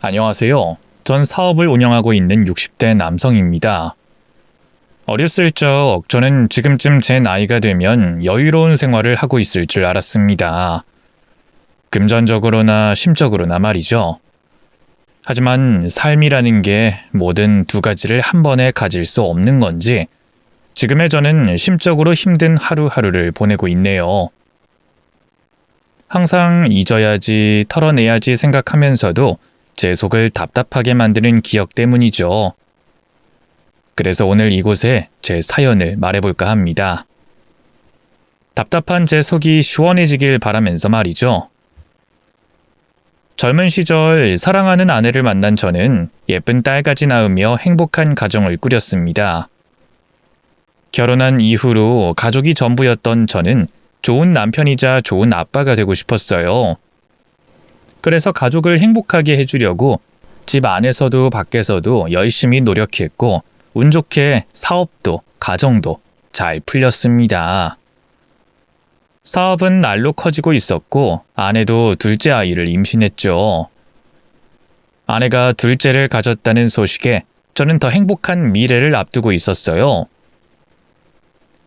안녕하세요. 전 사업을 운영하고 있는 60대 남성입니다. 어렸을 적 저는 지금쯤 제 나이가 되면 여유로운 생활을 하고 있을 줄 알았습니다. 금전적으로나 심적으로나 말이죠. 하지만 삶이라는 게 뭐든 두 가지를 한 번에 가질 수 없는 건지 지금의 저는 심적으로 힘든 하루하루를 보내고 있네요. 항상 잊어야지, 털어내야지 생각하면서도 제 속을 답답하게 만드는 기억 때문이죠. 그래서 오늘 이곳에 제 사연을 말해볼까 합니다. 답답한 제 속이 시원해지길 바라면서 말이죠. 젊은 시절 사랑하는 아내를 만난 저는 예쁜 딸까지 낳으며 행복한 가정을 꾸렸습니다. 결혼한 이후로 가족이 전부였던 저는 좋은 남편이자 좋은 아빠가 되고 싶었어요. 그래서 가족을 행복하게 해주려고 집 안에서도 밖에서도 열심히 노력했고 운 좋게 사업도 가정도 잘 풀렸습니다. 사업은 날로 커지고 있었고 아내도 둘째 아이를 임신했죠. 아내가 둘째를 가졌다는 소식에 저는 더 행복한 미래를 앞두고 있었어요.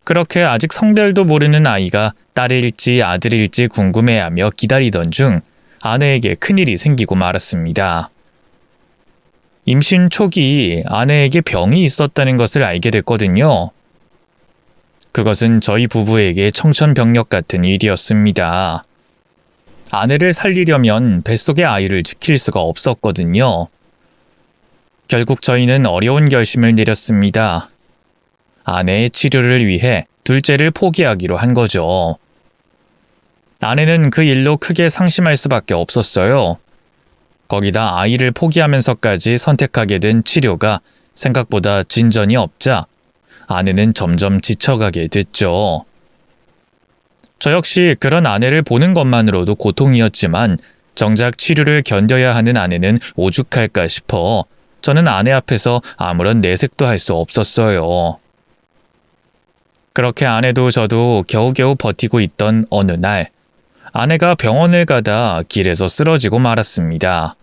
그렇게 아직 성별도 모르는 아이가 딸일지 아들일지 궁금해하며 기다리던 중 아내에게 큰일이 생기고 말았습니다. 임신 초기 아내에게 병이 있었다는 것을 알게 됐거든요. 그것은 저희 부부에게 청천벽력 같은 일이었습니다. 아내를 살리려면 뱃속의 아이를 지킬 수가 없었거든요. 결국 저희는 어려운 결심을 내렸습니다. 아내의 치료를 위해 둘째를 포기하기로 한 거죠. 아내는 그 일로 크게 상심할 수밖에 없었어요. 거기다 아이를 포기하면서까지 선택하게 된 치료가 생각보다 진전이 없자 아내는 점점 지쳐가게 됐죠. 저 역시 그런 아내를 보는 것만으로도 고통이었지만 정작 치료를 견뎌야 하는 아내는 오죽할까 싶어 저는 아내 앞에서 아무런 내색도 할 수 없었어요. 그렇게 아내도 저도 겨우겨우 버티고 있던 어느 날 아내가 병원을 가다 길에서 쓰러지고 말았습니다.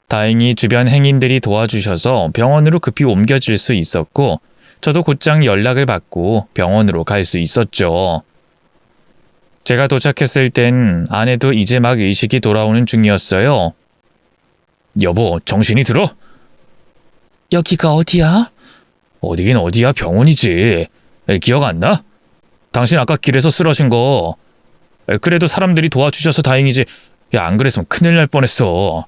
다행히 주변 행인들이 도와주셔서 병원으로 급히 옮겨질 수 있었고 저도 곧장 연락을 받고 병원으로 갈 수 있었죠. 제가 도착했을 땐 아내도 이제 막 의식이 돌아오는 중이었어요. 여보, 정신이 들어? 여기가 어디야? 어디긴 어디야, 병원이지. 기억 안 나? 당신 아까 길에서 쓰러진 거. 그래도 사람들이 도와주셔서 다행이지. 야, 안 그랬으면 큰일 날 뻔했어.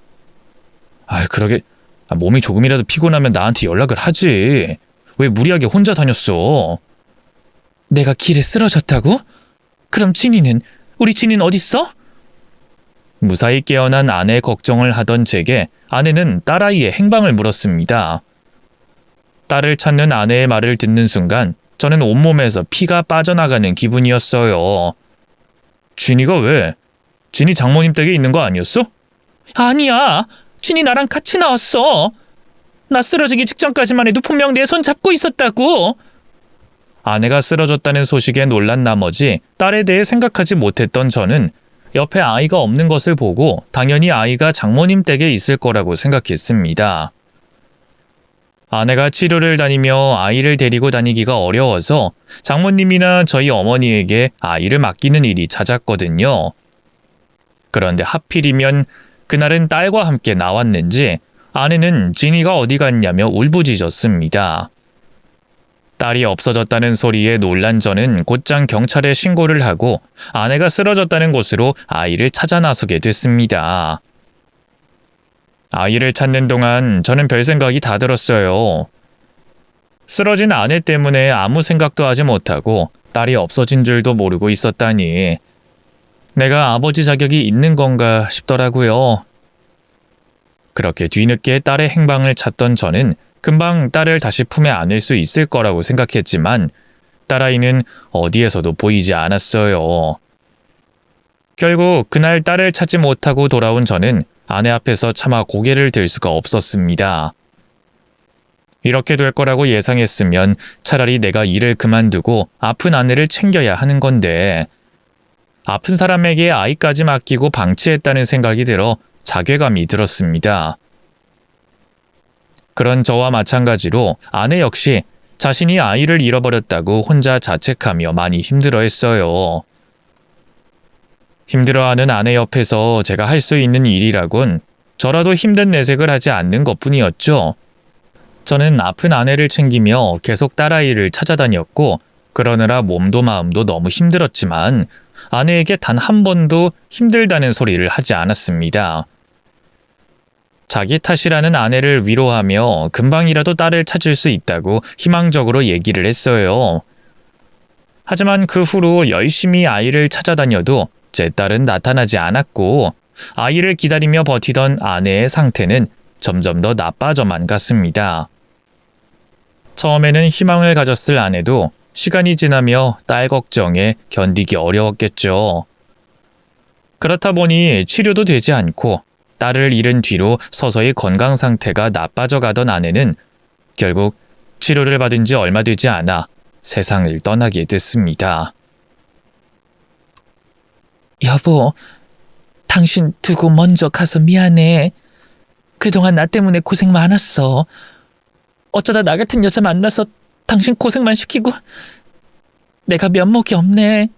그러게 몸이 조금이라도 피곤하면 나한테 연락을 하지. 왜 무리하게 혼자 다녔어? 내가 길에 쓰러졌다고? 그럼 진이는? 우리 진이는 어딨어? 무사히 깨어난 아내의 걱정을 하던 제게 아내는 딸아이의 행방을 물었습니다. 딸을 찾는 아내의 말을 듣는 순간 저는 온몸에서 피가 빠져나가는 기분이었어요. 진이가 왜? 진이 장모님 댁에 있는 거 아니었어? 아니야. 진이 나랑 같이 나왔어. 나 쓰러지기 직전까지만 해도 분명 내 손 잡고 있었다고. 아내가 쓰러졌다는 소식에 놀란 나머지 딸에 대해 생각하지 못했던 저는 옆에 아이가 없는 것을 보고 당연히 아이가 장모님 댁에 있을 거라고 생각했습니다. 아내가 치료를 다니며 아이를 데리고 다니기가 어려워서 장모님이나 저희 어머니에게 아이를 맡기는 일이 잦았거든요. 그런데 하필이면 그날은 딸과 함께 나왔는지 아내는 진이가 어디 갔냐며 울부짖었습니다. 딸이 없어졌다는 소리에 놀란 저는 곧장 경찰에 신고를 하고 아내가 쓰러졌다는 곳으로 아이를 찾아 나서게 됐습니다. 아이를 찾는 동안 저는 별 생각이 다 들었어요. 쓰러진 아내 때문에 아무 생각도 하지 못하고 딸이 없어진 줄도 모르고 있었다니 내가 아버지 자격이 있는 건가 싶더라고요. 그렇게 뒤늦게 딸의 행방을 찾던 저는 금방 딸을 다시 품에 안을 수 있을 거라고 생각했지만 딸아이는 어디에서도 보이지 않았어요. 결국 그날 딸을 찾지 못하고 돌아온 저는 아내 앞에서 차마 고개를 들 수가 없었습니다. 이렇게 될 거라고 예상했으면 차라리 내가 일을 그만두고 아픈 아내를 챙겨야 하는 건데 아픈 사람에게 아이까지 맡기고 방치했다는 생각이 들어 자괴감이 들었습니다. 그런 저와 마찬가지로 아내 역시 자신이 아이를 잃어버렸다고 혼자 자책하며 많이 힘들어했어요. 힘들어하는 아내 옆에서 제가 할 수 있는 일이라곤 저라도 힘든 내색을 하지 않는 것뿐이었죠. 저는 아픈 아내를 챙기며 계속 딸아이를 찾아다녔고 그러느라 몸도 마음도 너무 힘들었지만 아내에게 단 한 번도 힘들다는 소리를 하지 않았습니다. 자기 탓이라는 아내를 위로하며 금방이라도 딸을 찾을 수 있다고 희망적으로 얘기를 했어요. 하지만 그 후로 열심히 아이를 찾아다녀도 제 딸은 나타나지 않았고 아이를 기다리며 버티던 아내의 상태는 점점 더 나빠져만 갔습니다. 처음에는 희망을 가졌을 아내도 시간이 지나며 딸 걱정에 견디기 어려웠겠죠. 그렇다 보니 치료도 되지 않고 딸을 잃은 뒤로 서서히 건강 상태가 나빠져 가던 아내는 결국 치료를 받은 지 얼마 되지 않아 세상을 떠나게 됐습니다. 여보, 당신 두고 먼저 가서 미안해. 그동안 나 때문에 고생 많았어. 어쩌다 나 같은 여자 만나서 당신 고생만 시키고 내가 면목이 없네.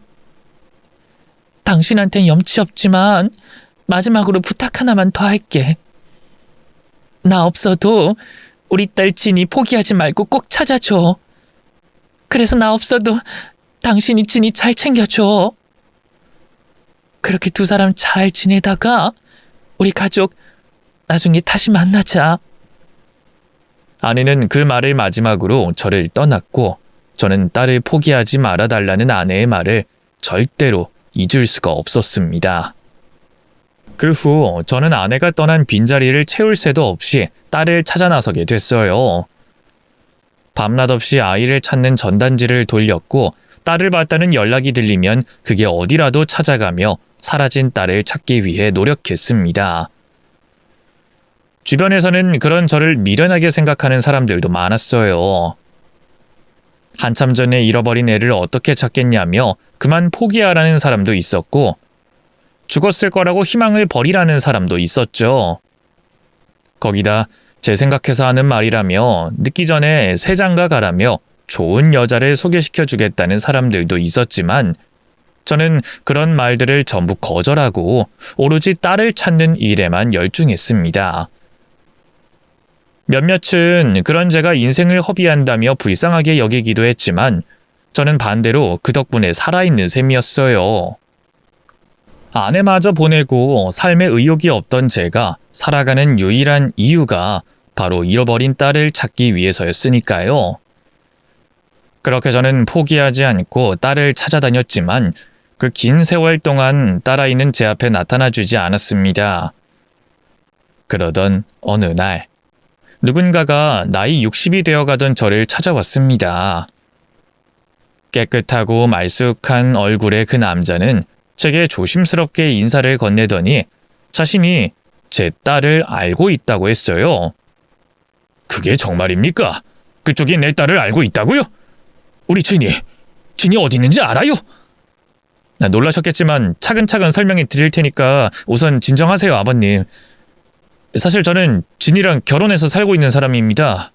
당신한텐 염치 없지만 마지막으로 부탁 하나만 더 할게. 나 없어도 우리 딸 진이 포기하지 말고 꼭 찾아줘. 그래서 나 없어도 당신이 진이 잘 챙겨줘. 그렇게 두 사람 잘 지내다가 우리 가족 나중에 다시 만나자. 아내는 그 말을 마지막으로 저를 떠났고 저는 딸을 포기하지 말아달라는 아내의 말을 절대로 잊을 수가 없었습니다. 그 후 저는 아내가 떠난 빈자리를 채울 새도 없이 딸을 찾아 나서게 됐어요. 밤낮 없이 아이를 찾는 전단지를 돌렸고 딸을 봤다는 연락이 들리면 그게 어디라도 찾아가며 사라진 딸을 찾기 위해 노력했습니다. 주변에서는 그런 저를 미련하게 생각하는 사람들도 많았어요. 한참 전에 잃어버린 애를 어떻게 찾겠냐며 그만 포기하라는 사람도 있었고 죽었을 거라고 희망을 버리라는 사람도 있었죠. 거기다 제 생각해서 하는 말이라며 늦기 전에 새 장가 가라며 좋은 여자를 소개시켜 주겠다는 사람들도 있었지만 저는 그런 말들을 전부 거절하고 오로지 딸을 찾는 일에만 열중했습니다. 몇몇은 그런 제가 인생을 허비한다며 불쌍하게 여기기도 했지만 저는 반대로 그 덕분에 살아있는 셈이었어요. 아내마저 보내고 삶에 의욕이 없던 제가 살아가는 유일한 이유가 바로 잃어버린 딸을 찾기 위해서였으니까요. 그렇게 저는 포기하지 않고 딸을 찾아다녔지만 그 긴 세월 동안 딸아이는 제 앞에 나타나주지 않았습니다. 그러던 어느 날 누군가가 나이 60이 되어가던 저를 찾아왔습니다. 깨끗하고 말쑥한 얼굴의 그 남자는 제게 조심스럽게 인사를 건네더니 자신이 제 딸을 알고 있다고 했어요. 그게 정말입니까? 그쪽이 내 딸을 알고 있다고요? 우리 진이 어디 있는지 알아요? 놀라셨겠지만 차근차근 설명해 드릴 테니까 우선 진정하세요, 아버님. 사실 저는 진이랑 결혼해서 살고 있는 사람입니다.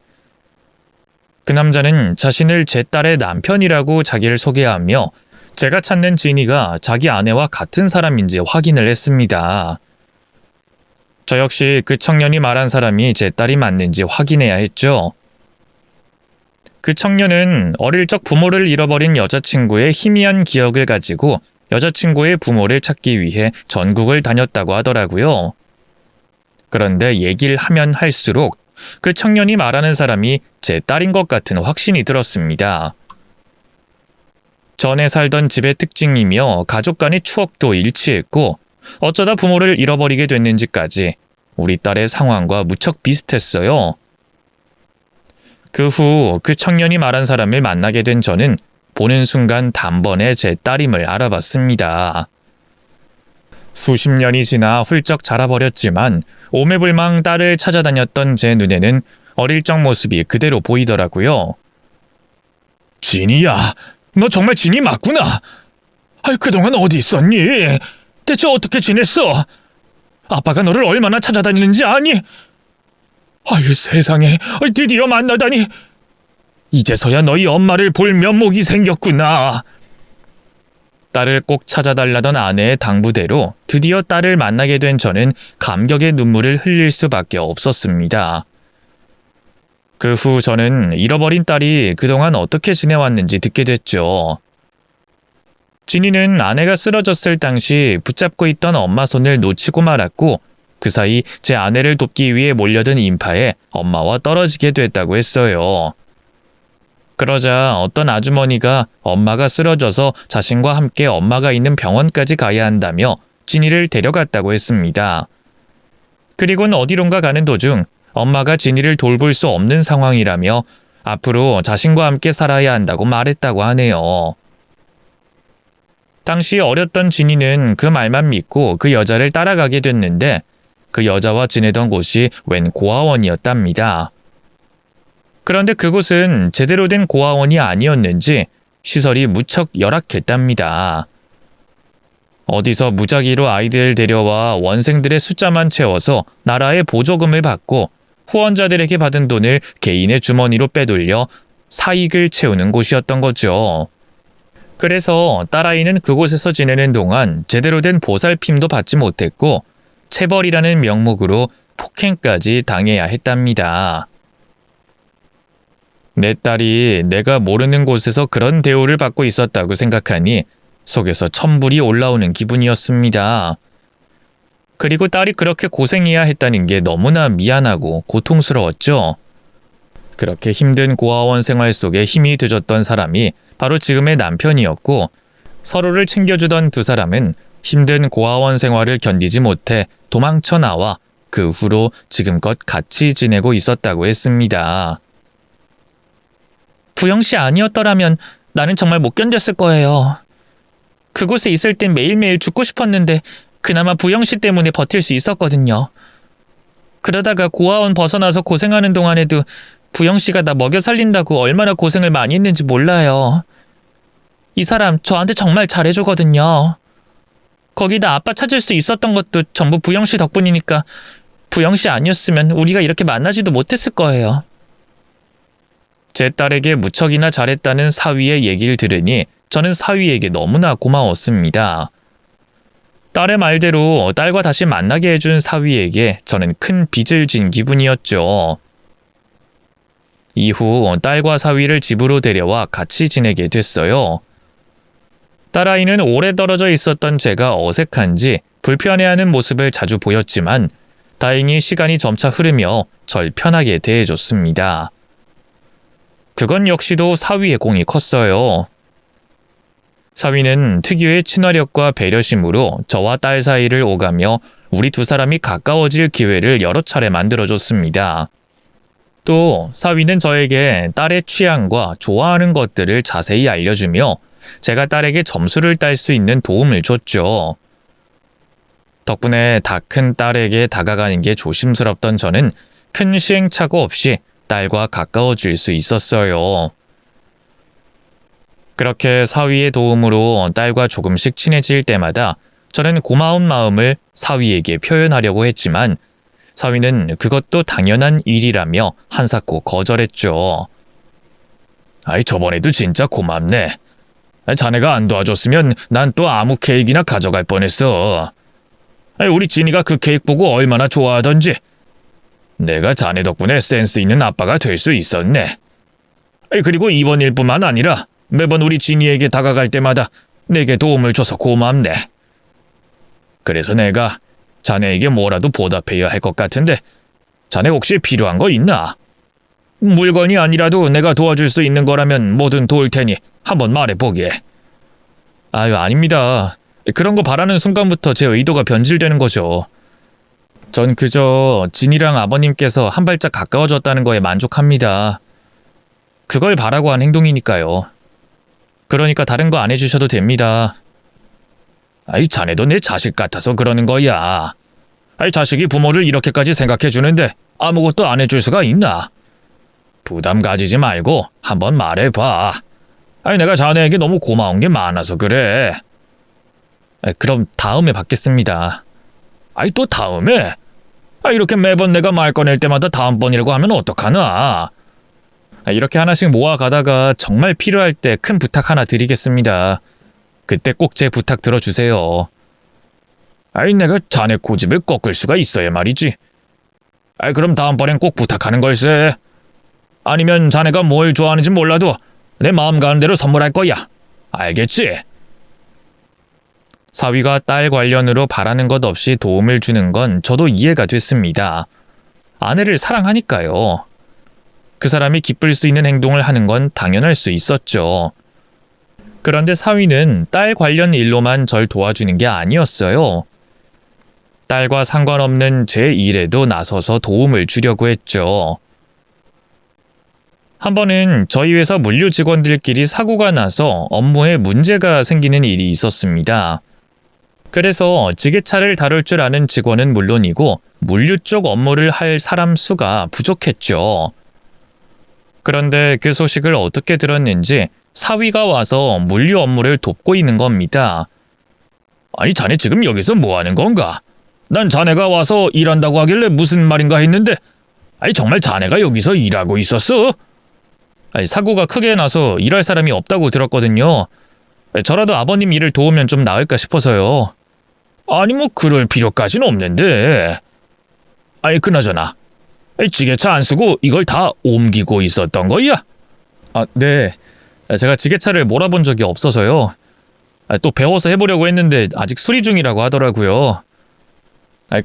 그 남자는 자신을 제 딸의 남편이라고 자기를 소개하며 제가 찾는 진이가 자기 아내와 같은 사람인지 확인을 했습니다. 저 역시 그 청년이 말한 사람이 제 딸이 맞는지 확인해야 했죠. 그 청년은 어릴 적 부모를 잃어버린 여자친구의 희미한 기억을 가지고 여자친구의 부모를 찾기 위해 전국을 다녔다고 하더라고요. 그런데 얘기를 하면 할수록 그 청년이 말하는 사람이 제 딸인 것 같은 확신이 들었습니다. 전에 살던 집의 특징이며 가족 간의 추억도 일치했고 어쩌다 부모를 잃어버리게 됐는지까지 우리 딸의 상황과 무척 비슷했어요. 그 후 그 청년이 말한 사람을 만나게 된 저는 보는 순간 단번에 제 딸임을 알아봤습니다. 수십 년이 지나 훌쩍 자라버렸지만 오매불망 딸을 찾아다녔던 제 눈에는 어릴 적 모습이 그대로 보이더라고요. 진이야, 너 정말 진이 맞구나. 그동안 어디 있었니? 대체 어떻게 지냈어? 아빠가 너를 얼마나 찾아다니는지 아니? 아유 세상에, 드디어 만나다니. 이제서야 너희 엄마를 볼 면목이 생겼구나. 딸을 꼭 찾아달라던 아내의 당부대로 드디어 딸을 만나게 된 저는 감격의 눈물을 흘릴 수밖에 없었습니다. 그 후 저는 잃어버린 딸이 그동안 어떻게 지내왔는지 듣게 됐죠. 진이는 아내가 쓰러졌을 당시 붙잡고 있던 엄마 손을 놓치고 말았고 그 사이 제 아내를 돕기 위해 몰려든 인파에 엄마와 떨어지게 됐다고 했어요. 그러자 어떤 아주머니가 엄마가 쓰러져서 자신과 함께 엄마가 있는 병원까지 가야 한다며 진이를 데려갔다고 했습니다. 그리고는 어디론가 가는 도중 엄마가 진이를 돌볼 수 없는 상황이라며 앞으로 자신과 함께 살아야 한다고 말했다고 하네요. 당시 어렸던 진이는 그 말만 믿고 그 여자를 따라가게 됐는데 그 여자와 지내던 곳이 웬 고아원이었답니다. 그런데 그곳은 제대로 된 고아원이 아니었는지 시설이 무척 열악했답니다. 어디서 무작위로 아이들을 데려와 원생들의 숫자만 채워서 나라의 보조금을 받고 후원자들에게 받은 돈을 개인의 주머니로 빼돌려 사익을 채우는 곳이었던 거죠. 그래서 딸아이는 그곳에서 지내는 동안 제대로 된 보살핌도 받지 못했고 체벌이라는 명목으로 폭행까지 당해야 했답니다. 내 딸이 내가 모르는 곳에서 그런 대우를 받고 있었다고 생각하니 속에서 천불이 올라오는 기분이었습니다. 그리고 딸이 그렇게 고생해야 했다는 게 너무나 미안하고 고통스러웠죠. 그렇게 힘든 고아원 생활 속에 힘이 되줬던 사람이 바로 지금의 남편이었고 서로를 챙겨주던 두 사람은 힘든 고아원 생활을 견디지 못해 도망쳐 나와 그 후로 지금껏 같이 지내고 있었다고 했습니다. 부영 씨 아니었더라면 나는 정말 못 견뎠을 거예요. 그곳에 있을 땐 매일매일 죽고 싶었는데 그나마 부영 씨 때문에 버틸 수 있었거든요. 그러다가 고아원 벗어나서 고생하는 동안에도 부영 씨가 나 먹여 살린다고 얼마나 고생을 많이 했는지 몰라요. 이 사람 저한테 정말 잘해주거든요. 거기다 아빠 찾을 수 있었던 것도 전부 부영 씨 덕분이니까 부영 씨 아니었으면 우리가 이렇게 만나지도 못했을 거예요. 제 딸에게 무척이나 잘했다는 사위의 얘기를 들으니 저는 사위에게 너무나 고마웠습니다. 딸의 말대로 딸과 다시 만나게 해준 사위에게 저는 큰 빚을 진 기분이었죠. 이후 딸과 사위를 집으로 데려와 같이 지내게 됐어요. 딸아이는 오래 떨어져 있었던 제가 어색한지 불편해하는 모습을 자주 보였지만 다행히 시간이 점차 흐르며 절 편하게 대해줬습니다. 그건 역시도 사위의 공이 컸어요. 사위는 특유의 친화력과 배려심으로 저와 딸 사이를 오가며 우리 두 사람이 가까워질 기회를 여러 차례 만들어줬습니다. 또 사위는 저에게 딸의 취향과 좋아하는 것들을 자세히 알려주며 제가 딸에게 점수를 딸 수 있는 도움을 줬죠. 덕분에 다 큰 딸에게 다가가는 게 조심스럽던 저는 큰 시행착오 없이 딸과 가까워질 수 있었어요. 그렇게 사위의 도움으로 딸과 조금씩 친해질 때마다 저는 고마운 마음을 사위에게 표현하려고 했지만 사위는 그것도 당연한 일이라며 한사코 거절했죠. 아이 저번에도 진짜 고맙네. 자네가 안 도와줬으면 난 또 아무 케이크나 가져갈 뻔했어. 우리 진이가 그 케이크 보고 얼마나 좋아하던지. 내가 자네 덕분에 센스 있는 아빠가 될 수 있었네. 그리고 이번 일뿐만 아니라 매번 우리 진이에게 다가갈 때마다 내게 도움을 줘서 고맙네. 그래서 내가 자네에게 뭐라도 보답해야 할 것 같은데 자네 혹시 필요한 거 있나? 물건이 아니라도 내가 도와줄 수 있는 거라면 뭐든 도울 테니 한번 말해보게. 아유 아닙니다. 그런 거 바라는 순간부터 제 의도가 변질되는 거죠. 전 그저 진이랑 아버님께서 한 발짝 가까워졌다는 거에 만족합니다. 그걸 바라고 한 행동이니까요. 그러니까 다른 거 안 해주셔도 됩니다. 아이 자네도 내 자식 같아서 그러는 거야. 아이 자식이 부모를 이렇게까지 생각해주는데 아무것도 안 해줄 수가 있나? 부담 가지지 말고 한번 말해봐. 아이 내가 자네에게 너무 고마운 게 많아서 그래. 그럼 다음에 받겠습니다. 아이, 또 다음에? 이렇게 매번 내가 말 꺼낼 때마다 다음번이라고 하면 어떡하나? 이렇게 하나씩 모아가다가 정말 필요할 때 큰 부탁 하나 드리겠습니다. 그때 꼭 제 부탁 들어주세요. 내가 자네 고집을 꺾을 수가 있어야 말이지. 그럼 다음번엔 꼭 부탁하는 걸세. 아니면 자네가 뭘 좋아하는지 몰라도 내 마음 가는 대로 선물할 거야. 알겠지? 사위가 딸 관련으로 바라는 것 없이 도움을 주는 건 저도 이해가 됐습니다. 아내를 사랑하니까요. 그 사람이 기쁠 수 있는 행동을 하는 건 당연할 수 있었죠. 그런데 사위는 딸 관련 일로만 절 도와주는 게 아니었어요. 딸과 상관없는 제 일에도 나서서 도움을 주려고 했죠. 한 번은 저희 회사 물류 직원들끼리 사고가 나서 업무에 문제가 생기는 일이 있었습니다. 그래서 지게차를 다룰 줄 아는 직원은 물론이고 물류 쪽 업무를 할 사람 수가 부족했죠. 그런데 그 소식을 어떻게 들었는지 사위가 와서 물류 업무를 돕고 있는 겁니다. 아니, 자네 지금 여기서 뭐 하는 건가? 난 자네가 와서 일한다고 하길래 무슨 말인가 했는데 정말 자네가 여기서 일하고 있었어? 사고가 크게 나서 일할 사람이 없다고 들었거든요. 저라도 아버님 일을 도우면 좀 나을까 싶어서요. 아니, 뭐 그럴 필요까지는 없는데. 그나저나 지게차 안 쓰고 이걸 다 옮기고 있었던 거야? 네. 제가 지게차를 몰아본 적이 없어서요. 또 배워서 해보려고 했는데 아직 수리 중이라고 하더라고요.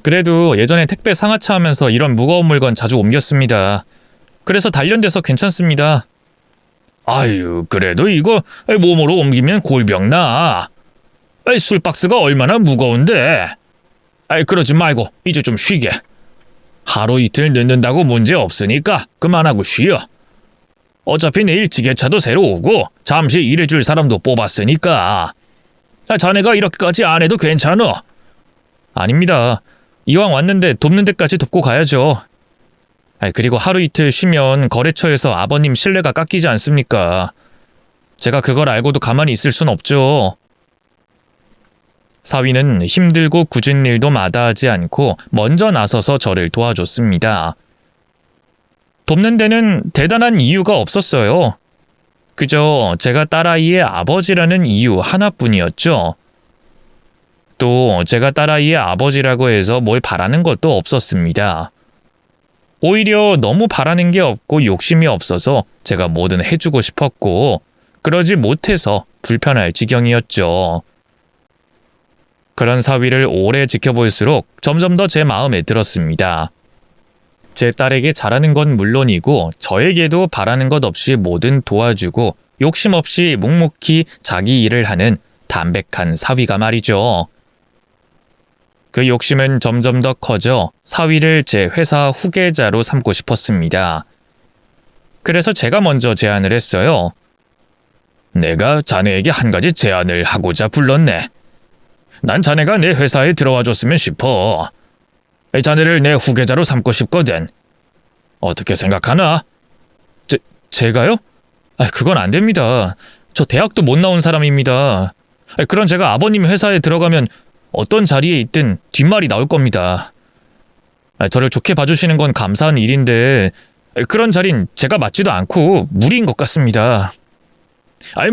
그래도 예전에 택배 상하차 하면서 이런 무거운 물건 자주 옮겼습니다. 그래서 단련돼서 괜찮습니다. 아유, 그래도 이거 몸으로 옮기면 골병 나. 술박스가 얼마나 무거운데. 그러지 말고 이제 좀 쉬게. 하루 이틀 늦는다고 문제 없으니까 그만하고 쉬어. 어차피 내일 지게차도 새로 오고 잠시 일해줄 사람도 뽑았으니까. 자네가 이렇게까지 안 해도 괜찮어. 아닙니다. 이왕 왔는데 돕는 데까지 돕고 가야죠. 그리고 하루 이틀 쉬면 거래처에서 아버님 신뢰가 깎이지 않습니까? 제가 그걸 알고도 가만히 있을 순 없죠. 사위는 힘들고 굳은 일도 마다하지 않고 먼저 나서서 저를 도와줬습니다. 돕는 데는 대단한 이유가 없었어요. 그저 제가 딸아이의 아버지라는 이유 하나뿐이었죠. 또 제가 딸아이의 아버지라고 해서 뭘 바라는 것도 없었습니다. 오히려 너무 바라는 게 없고 욕심이 없어서 제가 뭐든 해주고 싶었고 그러지 못해서 불편할 지경이었죠. 그런 사위를 오래 지켜볼수록 점점 더 제 마음에 들었습니다. 제 딸에게 잘하는 건 물론이고 저에게도 바라는 것 없이 뭐든 도와주고 욕심 없이 묵묵히 자기 일을 하는 담백한 사위가 말이죠. 그 욕심은 점점 더 커져 사위를 제 회사 후계자로 삼고 싶었습니다. 그래서 제가 먼저 제안을 했어요. 내가 자네에게 한 가지 제안을 하고자 불렀네. 난 자네가 내 회사에 들어와 줬으면 싶어. 자네를 내 후계자로 삼고 싶거든. 어떻게 생각하나? 제가요? 그건 안 됩니다. 저 대학도 못 나온 사람입니다. 그런 제가 아버님 회사에 들어가면 어떤 자리에 있든 뒷말이 나올 겁니다. 저를 좋게 봐주시는 건 감사한 일인데 그런 자린 제가 맞지도 않고 무리인 것 같습니다.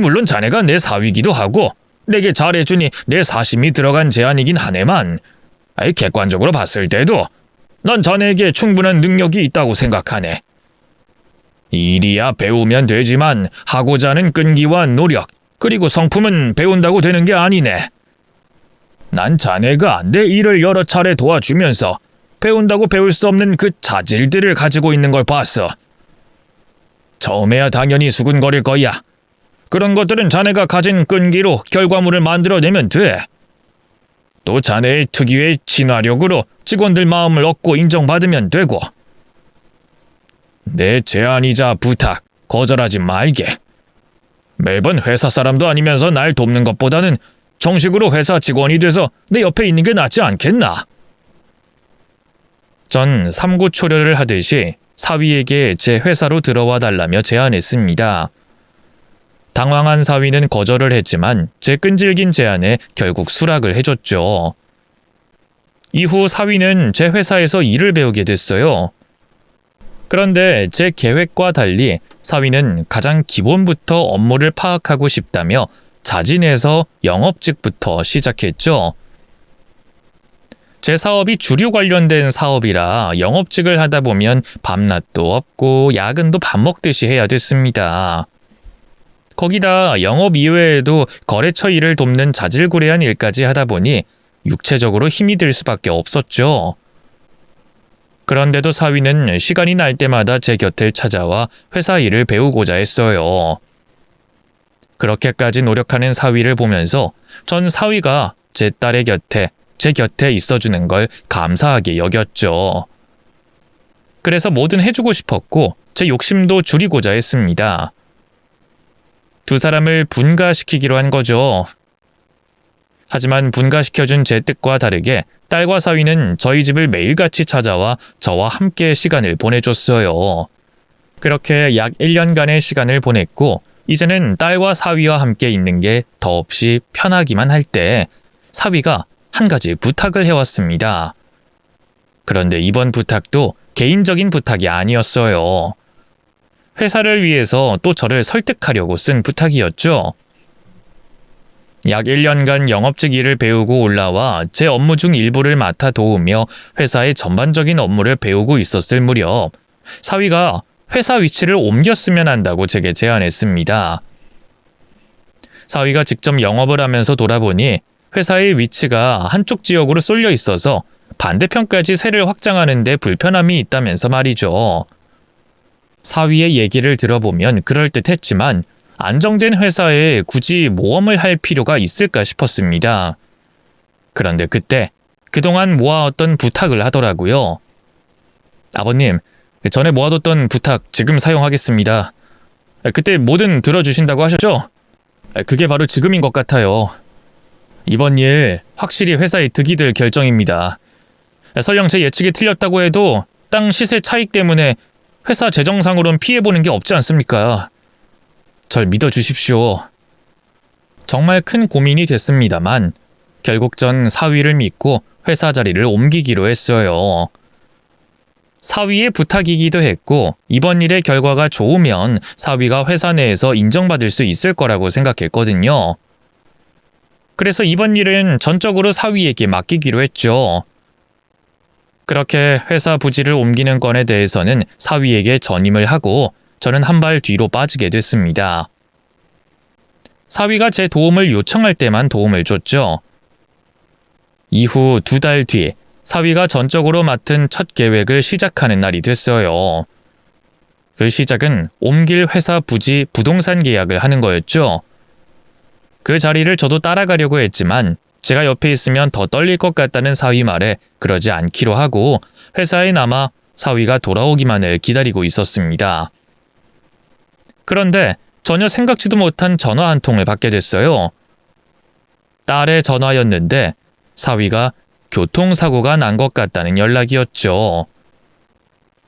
물론 자네가 내 사위기도 하고 내게 잘해주니 내 사심이 들어간 제안이긴 하네만 객관적으로 봤을 때도 난 자네에게 충분한 능력이 있다고 생각하네. 일이야 배우면 되지만 하고자 하는 끈기와 노력 그리고 성품은 배운다고 되는 게 아니네. 난 자네가 내 일을 여러 차례 도와주면서 배운다고 배울 수 없는 그 자질들을 가지고 있는 걸 봤어. 처음에야 당연히 수군거릴 거야. 그런 것들은 자네가 가진 끈기로 결과물을 만들어내면 돼. 또 자네의 특유의 친화력으로 직원들 마음을 얻고 인정받으면 되고. 내 제안이자 부탁 거절하지 말게. 매번 회사 사람도 아니면서 날 돕는 것보다는 정식으로 회사 직원이 돼서 내 옆에 있는 게 낫지 않겠나? 전 삼고초려를 하듯이 사위에게 제 회사로 들어와 달라며 제안했습니다. 당황한 사위는 거절을 했지만 제 끈질긴 제안에 결국 수락을 해줬죠. 이후 사위는 제 회사에서 일을 배우게 됐어요. 그런데 제 계획과 달리 사위는 가장 기본부터 업무를 파악하고 싶다며 자진해서 영업직부터 시작했죠. 제 사업이 주류 관련된 사업이라 영업직을 하다 보면 밤낮도 없고 야근도 밥 먹듯이 해야 됐습니다. 거기다 영업 이외에도 거래처 일을 돕는 자질구레한 일까지 하다 보니 육체적으로 힘이 들 수밖에 없었죠. 그런데도 사위는 시간이 날 때마다 제 곁을 찾아와 회사 일을 배우고자 했어요. 그렇게까지 노력하는 사위를 보면서 전 사위가 제 딸의 곁에, 제 곁에 있어주는 걸 감사하게 여겼죠. 그래서 뭐든 해주고 싶었고 제 욕심도 줄이고자 했습니다. 두 사람을 분가시키기로 한 거죠. 하지만 분가시켜준 제 뜻과 다르게 딸과 사위는 저희 집을 매일같이 찾아와 저와 함께 시간을 보내줬어요. 그렇게 약 1년간의 시간을 보냈고 이제는 딸과 사위와 함께 있는 게 더없이 편하기만 할 때 사위가 한 가지 부탁을 해왔습니다. 그런데 이번 부탁도 개인적인 부탁이 아니었어요. 회사를 위해서 또 저를 설득하려고 쓴 부탁이었죠. 약 1년간 영업직 일을 배우고 올라와 제 업무 중 일부를 맡아 도우며 회사의 전반적인 업무를 배우고 있었을 무렵 사위가 회사 위치를 옮겼으면 한다고 제게 제안했습니다. 사위가 직접 영업을 하면서 돌아보니 회사의 위치가 한쪽 지역으로 쏠려 있어서 반대편까지 세를 확장하는 데 불편함이 있다면서 말이죠. 사위의 얘기를 들어보면 그럴듯했지만 안정된 회사에 굳이 모험을 할 필요가 있을까 싶었습니다. 그런데 그때 그동안 모아왔던 부탁을 하더라고요. 아버님, 전에 모아뒀던 부탁 지금 사용하겠습니다. 그때 뭐든 들어주신다고 하셨죠? 그게 바로 지금인 것 같아요. 이번 일 확실히 회사의 득이 될 결정입니다. 설령 제 예측이 틀렸다고 해도 땅 시세 차익 때문에 회사 재정상으론 피해보는 게 없지 않습니까? 절 믿어주십시오. 정말 큰 고민이 됐습니다만 결국 전 사위를 믿고 회사 자리를 옮기기로 했어요. 사위의 부탁이기도 했고 이번 일의 결과가 좋으면 사위가 회사 내에서 인정받을 수 있을 거라고 생각했거든요. 그래서 이번 일은 전적으로 사위에게 맡기기로 했죠. 그렇게 회사 부지를 옮기는 건에 대해서는 사위에게 전임을 하고 저는 한 발 뒤로 빠지게 됐습니다. 사위가 제 도움을 요청할 때만 도움을 줬죠. 이후 2달 뒤 사위가 전적으로 맡은 첫 계획을 시작하는 날이 됐어요. 그 시작은 옮길 회사 부지 부동산 계약을 하는 거였죠. 그 자리를 저도 따라가려고 했지만 제가 옆에 있으면 더 떨릴 것 같다는 사위 말에 그러지 않기로 하고 회사에 남아 사위가 돌아오기만을 기다리고 있었습니다. 그런데 전혀 생각지도 못한 전화 한 통을 받게 됐어요. 딸의 전화였는데 사위가 교통사고가 난 것 같다는 연락이었죠.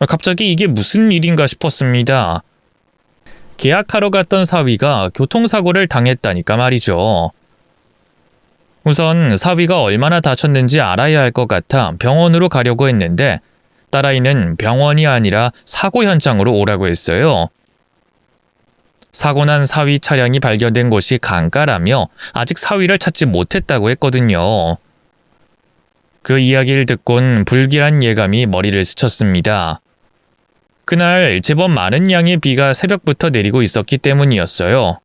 갑자기 이게 무슨 일인가 싶었습니다. 계약하러 갔던 사위가 교통사고를 당했다니까 말이죠. 우선 사위가 얼마나 다쳤는지 알아야 할 것 같아 병원으로 가려고 했는데 딸아이는 병원이 아니라 사고 현장으로 오라고 했어요. 사고 난 사위 차량이 발견된 곳이 강가라며 아직 사위를 찾지 못했다고 했거든요. 그 이야기를 듣곤 불길한 예감이 머리를 스쳤습니다. 그날 제법 많은 양의 비가 새벽부터 내리고 있었기 때문이었어요.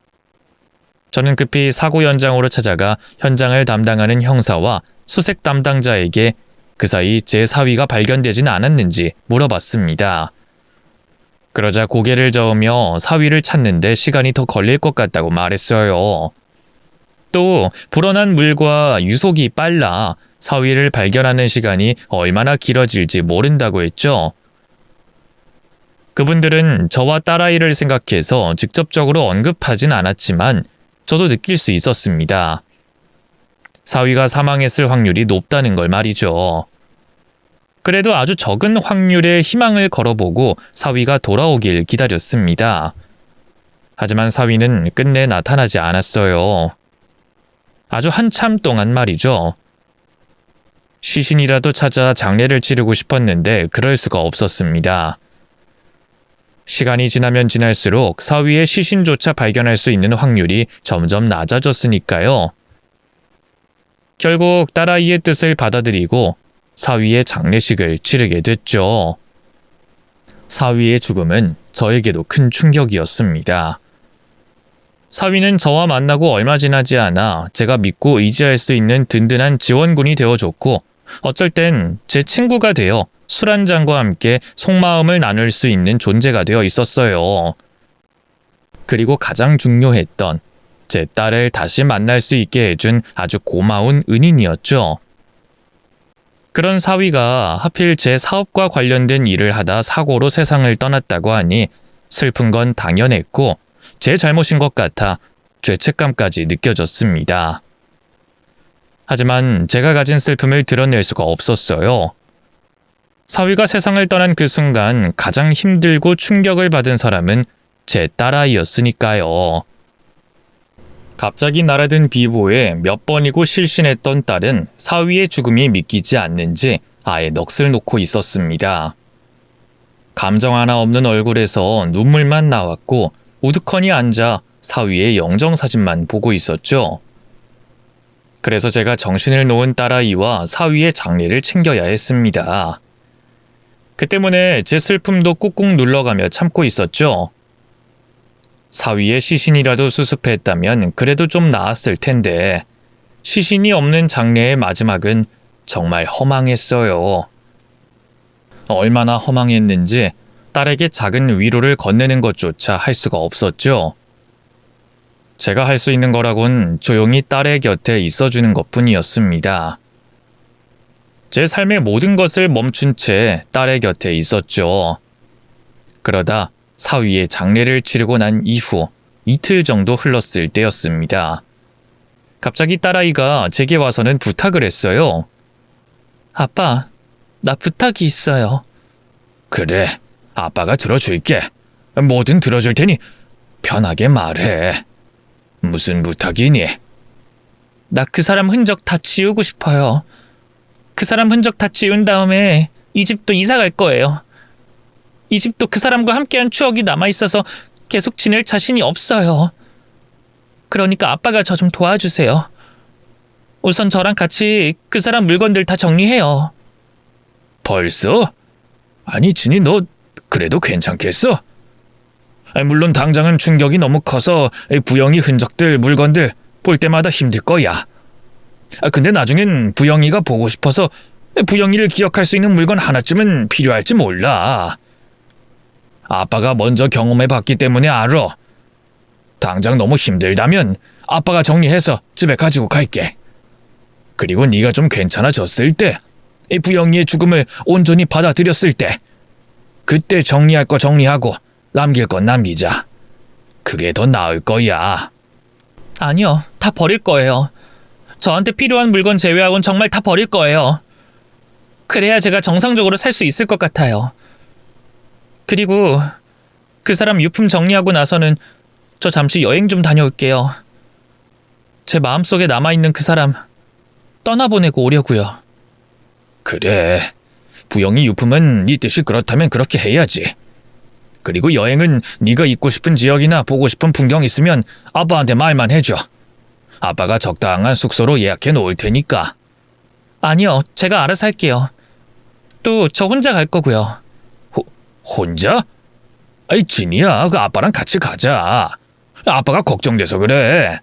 저는 급히 사고 현장으로 찾아가 현장을 담당하는 형사와 수색 담당자에게 그 사이 제 사위가 발견되진 않았는지 물어봤습니다. 그러자 고개를 저으며 사위를 찾는데 시간이 더 걸릴 것 같다고 말했어요. 또 불어난 물과 유속이 빨라 사위를 발견하는 시간이 얼마나 길어질지 모른다고 했죠. 그분들은 저와 딸아이를 생각해서 직접적으로 언급하진 않았지만 저도 느낄 수 있었습니다. 사위가 사망했을 확률이 높다는 걸 말이죠. 그래도 아주 적은 확률의 희망을 걸어보고 사위가 돌아오길 기다렸습니다. 하지만 사위는 끝내 나타나지 않았어요. 아주 한참 동안 말이죠. 시신이라도 찾아 장례를 치르고 싶었는데 그럴 수가 없었습니다. 시간이 지나면 지날수록 사위의 시신조차 발견할 수 있는 확률이 점점 낮아졌으니까요. 결국 딸아이의 뜻을 받아들이고 사위의 장례식을 치르게 됐죠. 사위의 죽음은 저에게도 큰 충격이었습니다. 사위는 저와 만나고 얼마 지나지 않아 제가 믿고 의지할 수 있는 든든한 지원군이 되어줬고, 어쩔 땐 제 친구가 되어 술 한잔과 함께 속마음을 나눌 수 있는 존재가 되어 있었어요. 그리고 가장 중요했던 제 딸을 다시 만날 수 있게 해준 아주 고마운 은인이었죠. 그런 사위가 하필 제 사업과 관련된 일을 하다 사고로 세상을 떠났다고 하니 슬픈 건 당연했고 제 잘못인 것 같아 죄책감까지 느껴졌습니다. 하지만 제가 가진 슬픔을 드러낼 수가 없었어요. 사위가 세상을 떠난 그 순간 가장 힘들고 충격을 받은 사람은 제 딸아이였으니까요. 갑자기 날아든 비보에 몇 번이고 실신했던 딸은 사위의 죽음이 믿기지 않는지 아예 넋을 놓고 있었습니다. 감정 하나 없는 얼굴에서 눈물만 나왔고 우두커니 앉아 사위의 영정사진만 보고 있었죠. 그래서 제가 정신을 놓은 딸아이와 사위의 장례를 챙겨야 했습니다. 그 때문에 제 슬픔도 꾹꾹 눌러가며 참고 있었죠. 사위의 시신이라도 수습했다면 그래도 좀 나았을 텐데 시신이 없는 장례의 마지막은 정말 허망했어요. 얼마나 허망했는지 딸에게 작은 위로를 건네는 것조차 할 수가 없었죠. 제가 할 수 있는 거라곤 조용히 딸의 곁에 있어주는 것뿐이었습니다. 제 삶의 모든 것을 멈춘 채 딸의 곁에 있었죠. 그러다 사위의 장례를 치르고 난 이후 이틀 정도 흘렀을 때였습니다. 갑자기 딸아이가 제게 와서는 부탁을 했어요. 아빠, 나 부탁이 있어요. 그래, 아빠가 들어줄게. 뭐든 들어줄 테니 편하게 말해. 무슨 부탁이니? 나 그 사람 흔적 다 지우고 싶어요. 그 사람 흔적 다 지운 다음에 이 집도 이사 갈 거예요. 이 집도 그 사람과 함께한 추억이 남아있어서 계속 지낼 자신이 없어요. 그러니까 아빠가 저 좀 도와주세요. 우선 저랑 같이 그 사람 물건들 다 정리해요. 벌써? 아니 진이 너 그래도 괜찮겠어? 물론 당장은 충격이 너무 커서 부영이 흔적들, 물건들 볼 때마다 힘들 거야. 근데 나중엔 부영이가 보고 싶어서 부영이를 기억할 수 있는 물건 하나쯤은 필요할지 몰라. 아빠가 먼저 경험해봤기 때문에 알아. 당장 너무 힘들다면 아빠가 정리해서 집에 가지고 갈게. 그리고 네가 좀 괜찮아졌을 때, 부영이의 죽음을 온전히 받아들였을 때, 그때 정리할 거 정리하고 남길 건 남기자. 그게 더 나을 거야. 아니요, 다 버릴 거예요. 저한테 필요한 물건 제외하고는 정말 다 버릴 거예요. 그래야 제가 정상적으로 살 수 있을 것 같아요. 그리고 그 사람 유품 정리하고 나서는 저 잠시 여행 좀 다녀올게요. 제 마음속에 남아있는 그 사람 떠나보내고 오려고요. 그래. 부영이 유품은 네 뜻이 그렇다면 그렇게 해야지. 그리고 여행은 네가 있고 싶은 지역이나 보고 싶은 풍경 있으면 아빠한테 말만 해줘. 아빠가 적당한 숙소로 예약해 놓을 테니까. 아니요, 제가 알아서 할게요. 또 저 혼자 갈 거고요. 혼자? 아이 진이야, 그 아빠랑 같이 가자. 아빠가 걱정돼서 그래.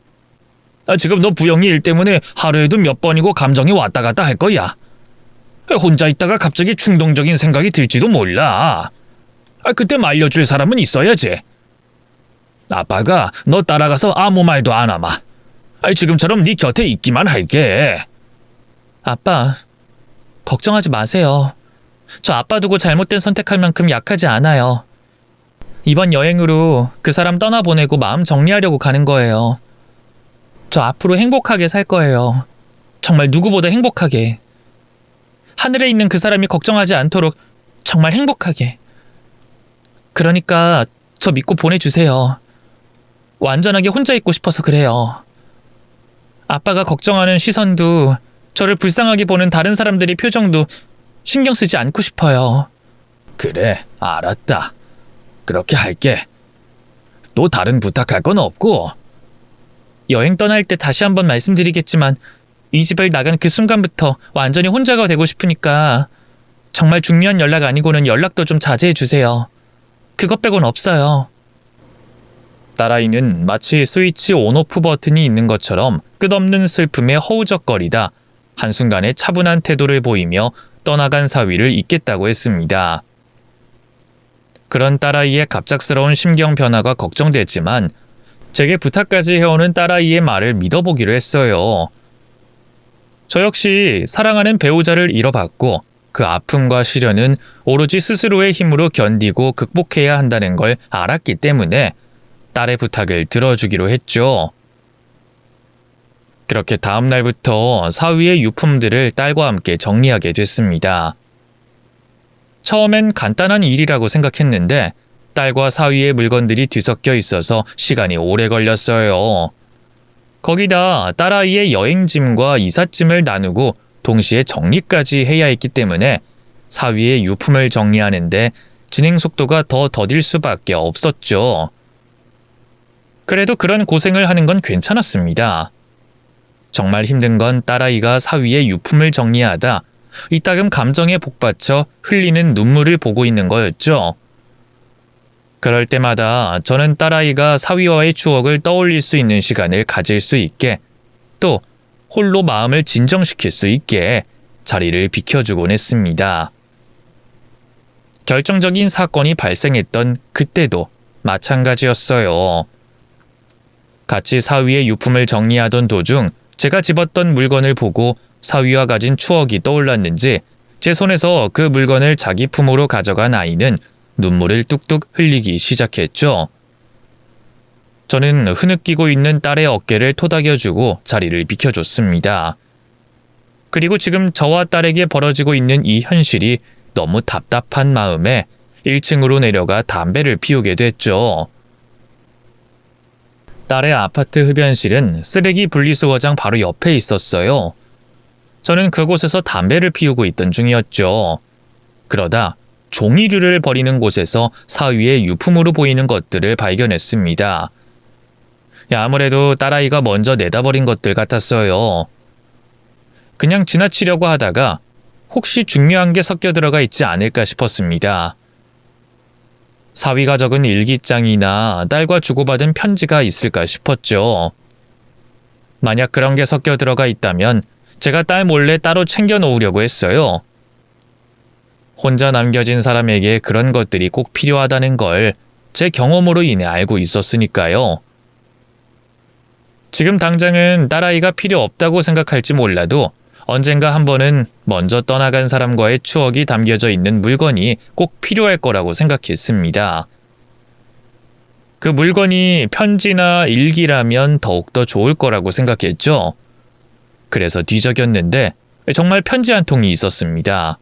지금 너 부영이 일 때문에 하루에도 몇 번이고 감정이 왔다 갔다 할 거야. 혼자 있다가 갑자기 충동적인 생각이 들지도 몰라. 그때 말려줄 사람은 있어야지. 아빠가 너 따라가서 아무 말도 안 하마. 지금처럼 네 곁에 있기만 할게. 아빠, 걱정하지 마세요. 저 아빠 두고 잘못된 선택할 만큼 약하지 않아요. 이번 여행으로 그 사람 떠나보내고 마음 정리하려고 가는 거예요. 저 앞으로 행복하게 살 거예요. 정말 누구보다 행복하게. 하늘에 있는 그 사람이 걱정하지 않도록 정말 행복하게. 그러니까 저 믿고 보내주세요. 완전하게 혼자 있고 싶어서 그래요. 아빠가 걱정하는 시선도 저를 불쌍하게 보는 다른 사람들의 표정도 신경 쓰지 않고 싶어요. 그래, 알았다. 그렇게 할게. 또 다른 부탁할 건 없고. 여행 떠날 때 다시 한번 말씀드리겠지만 이 집을 나간 그 순간부터 완전히 혼자가 되고 싶으니까 정말 중요한 연락 아니고는 연락도 좀 자제해 주세요. 그것 빼곤 없어요. 딸아이는 마치 스위치 온오프 버튼이 있는 것처럼 끝없는 슬픔에 허우적거리다 한순간에 차분한 태도를 보이며 떠나간 사위를 잇겠다고 했습니다. 그런 딸아이의 갑작스러운 심경 변화가 걱정됐지만 제게 부탁까지 해오는 딸아이의 말을 믿어보기로 했어요. 저 역시 사랑하는 배우자를 잃어봤고 그 아픔과 시련은 오로지 스스로의 힘으로 견디고 극복해야 한다는 걸 알았기 때문에 딸의 부탁을 들어주기로 했죠. 그렇게 다음 날부터 사위의 유품들을 딸과 함께 정리하게 됐습니다. 처음엔 간단한 일이라고 생각했는데 딸과 사위의 물건들이 뒤섞여 있어서 시간이 오래 걸렸어요. 거기다 딸아이의 여행짐과 이삿짐을 나누고 동시에 정리까지 해야 했기 때문에 사위의 유품을 정리하는데 진행 속도가 더 더딜 수밖에 없었죠. 그래도 그런 고생을 하는 건 괜찮았습니다. 정말 힘든 건 딸아이가 사위의 유품을 정리하다 이따금 감정에 복받쳐 흘리는 눈물을 보고 있는 거였죠. 그럴 때마다 저는 딸아이가 사위와의 추억을 떠올릴 수 있는 시간을 가질 수 있게 또 홀로 마음을 진정시킬 수 있게 자리를 비켜주곤 했습니다. 결정적인 사건이 발생했던 그때도 마찬가지였어요. 같이 사위의 유품을 정리하던 도중 제가 집었던 물건을 보고 사위와 가진 추억이 떠올랐는지 제 손에서 그 물건을 자기 품으로 가져간 아이는 눈물을 뚝뚝 흘리기 시작했죠. 저는 흐느끼고 있는 딸의 어깨를 토닥여주고 자리를 비켜줬습니다. 그리고 지금 저와 딸에게 벌어지고 있는 이 현실이 너무 답답한 마음에 1층으로 내려가 담배를 피우게 됐죠. 딸의 아파트 흡연실은 쓰레기 분리수거장 바로 옆에 있었어요. 저는 그곳에서 담배를 피우고 있던 중이었죠. 그러다 종이류를 버리는 곳에서 사위의 유품으로 보이는 것들을 발견했습니다. 아무래도 딸아이가 먼저 내다버린 것들 같았어요. 그냥 지나치려고 하다가 혹시 중요한 게 섞여 들어가 있지 않을까 싶었습니다. 사위가 적은 일기장이나 딸과 주고받은 편지가 있을까 싶었죠. 만약 그런 게 섞여 들어가 있다면 제가 딸 몰래 따로 챙겨 놓으려고 했어요. 혼자 남겨진 사람에게 그런 것들이 꼭 필요하다는 걸 제 경험으로 인해 알고 있었으니까요. 지금 당장은 딸아이가 필요 없다고 생각할지 몰라도 언젠가 한 번은 먼저 떠나간 사람과의 추억이 담겨져 있는 물건이 꼭 필요할 거라고 생각했습니다. 그 물건이 편지나 일기라면 더욱더 좋을 거라고 생각했죠. 그래서 뒤적였는데 정말 편지 한 통이 있었습니다.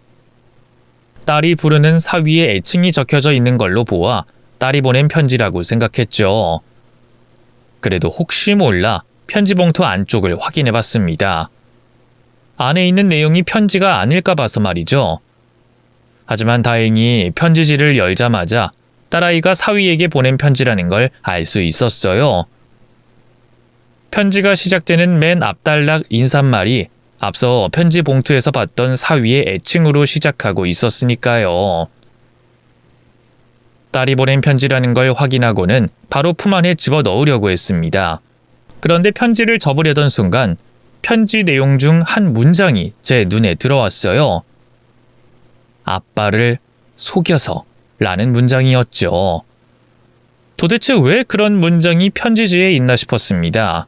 딸이 부르는 사위의 애칭이 적혀져 있는 걸로 보아 딸이 보낸 편지라고 생각했죠. 그래도 혹시 몰라 편지 봉투 안쪽을 확인해 봤습니다. 안에 있는 내용이 편지가 아닐까 봐서 말이죠. 하지만 다행히 편지지를 열자마자 딸아이가 사위에게 보낸 편지라는 걸 알 수 있었어요. 편지가 시작되는 맨 앞단락 인사말이 앞서 편지 봉투에서 봤던 사위의 애칭으로 시작하고 있었으니까요. 딸이 보낸 편지라는 걸 확인하고는 바로 품 안에 집어넣으려고 했습니다. 그런데 편지를 접으려던 순간 편지 내용 중 한 문장이 제 눈에 들어왔어요. 아빠를 속여서 라는 문장이었죠. 도대체 왜 그런 문장이 편지지에 있나 싶었습니다.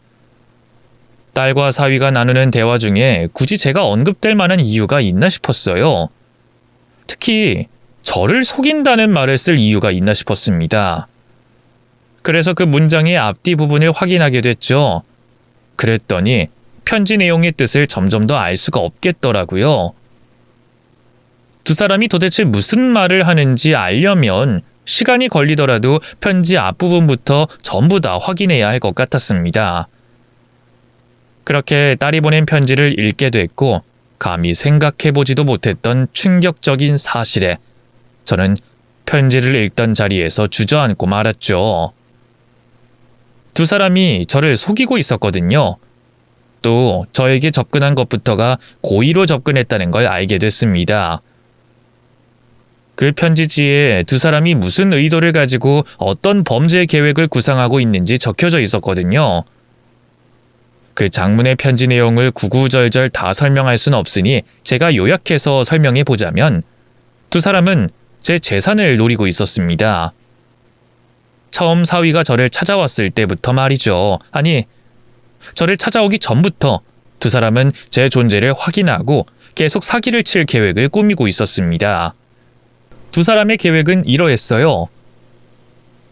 딸과 사위가 나누는 대화 중에 굳이 제가 언급될 만한 이유가 있나 싶었어요. 특히 저를 속인다는 말을 쓸 이유가 있나 싶었습니다. 그래서 그 문장의 앞뒤 부분을 확인하게 됐죠. 그랬더니 편지 내용의 뜻을 점점 더 알 수가 없겠더라고요. 두 사람이 도대체 무슨 말을 하는지 알려면 시간이 걸리더라도 편지 앞부분부터 전부 다 확인해야 할 것 같았습니다. 그렇게 딸이 보낸 편지를 읽게 됐고 감히 생각해보지도 못했던 충격적인 사실에 저는 편지를 읽던 자리에서 주저앉고 말았죠. 두 사람이 저를 속이고 있었거든요. 또 저에게 접근한 것부터가 고의로 접근했다는 걸 알게 됐습니다. 그 편지지에 두 사람이 무슨 의도를 가지고 어떤 범죄 계획을 구상하고 있는지 적혀져 있었거든요. 그 장문의 편지 내용을 구구절절 다 설명할 순 없으니 제가 요약해서 설명해 보자면 두 사람은 제 재산을 노리고 있었습니다. 처음 사위가 저를 찾아왔을 때부터 말이죠. 아니, 저를 찾아오기 전부터 두 사람은 제 존재를 확인하고 계속 사기를 칠 계획을 꾸미고 있었습니다. 두 사람의 계획은 이러했어요.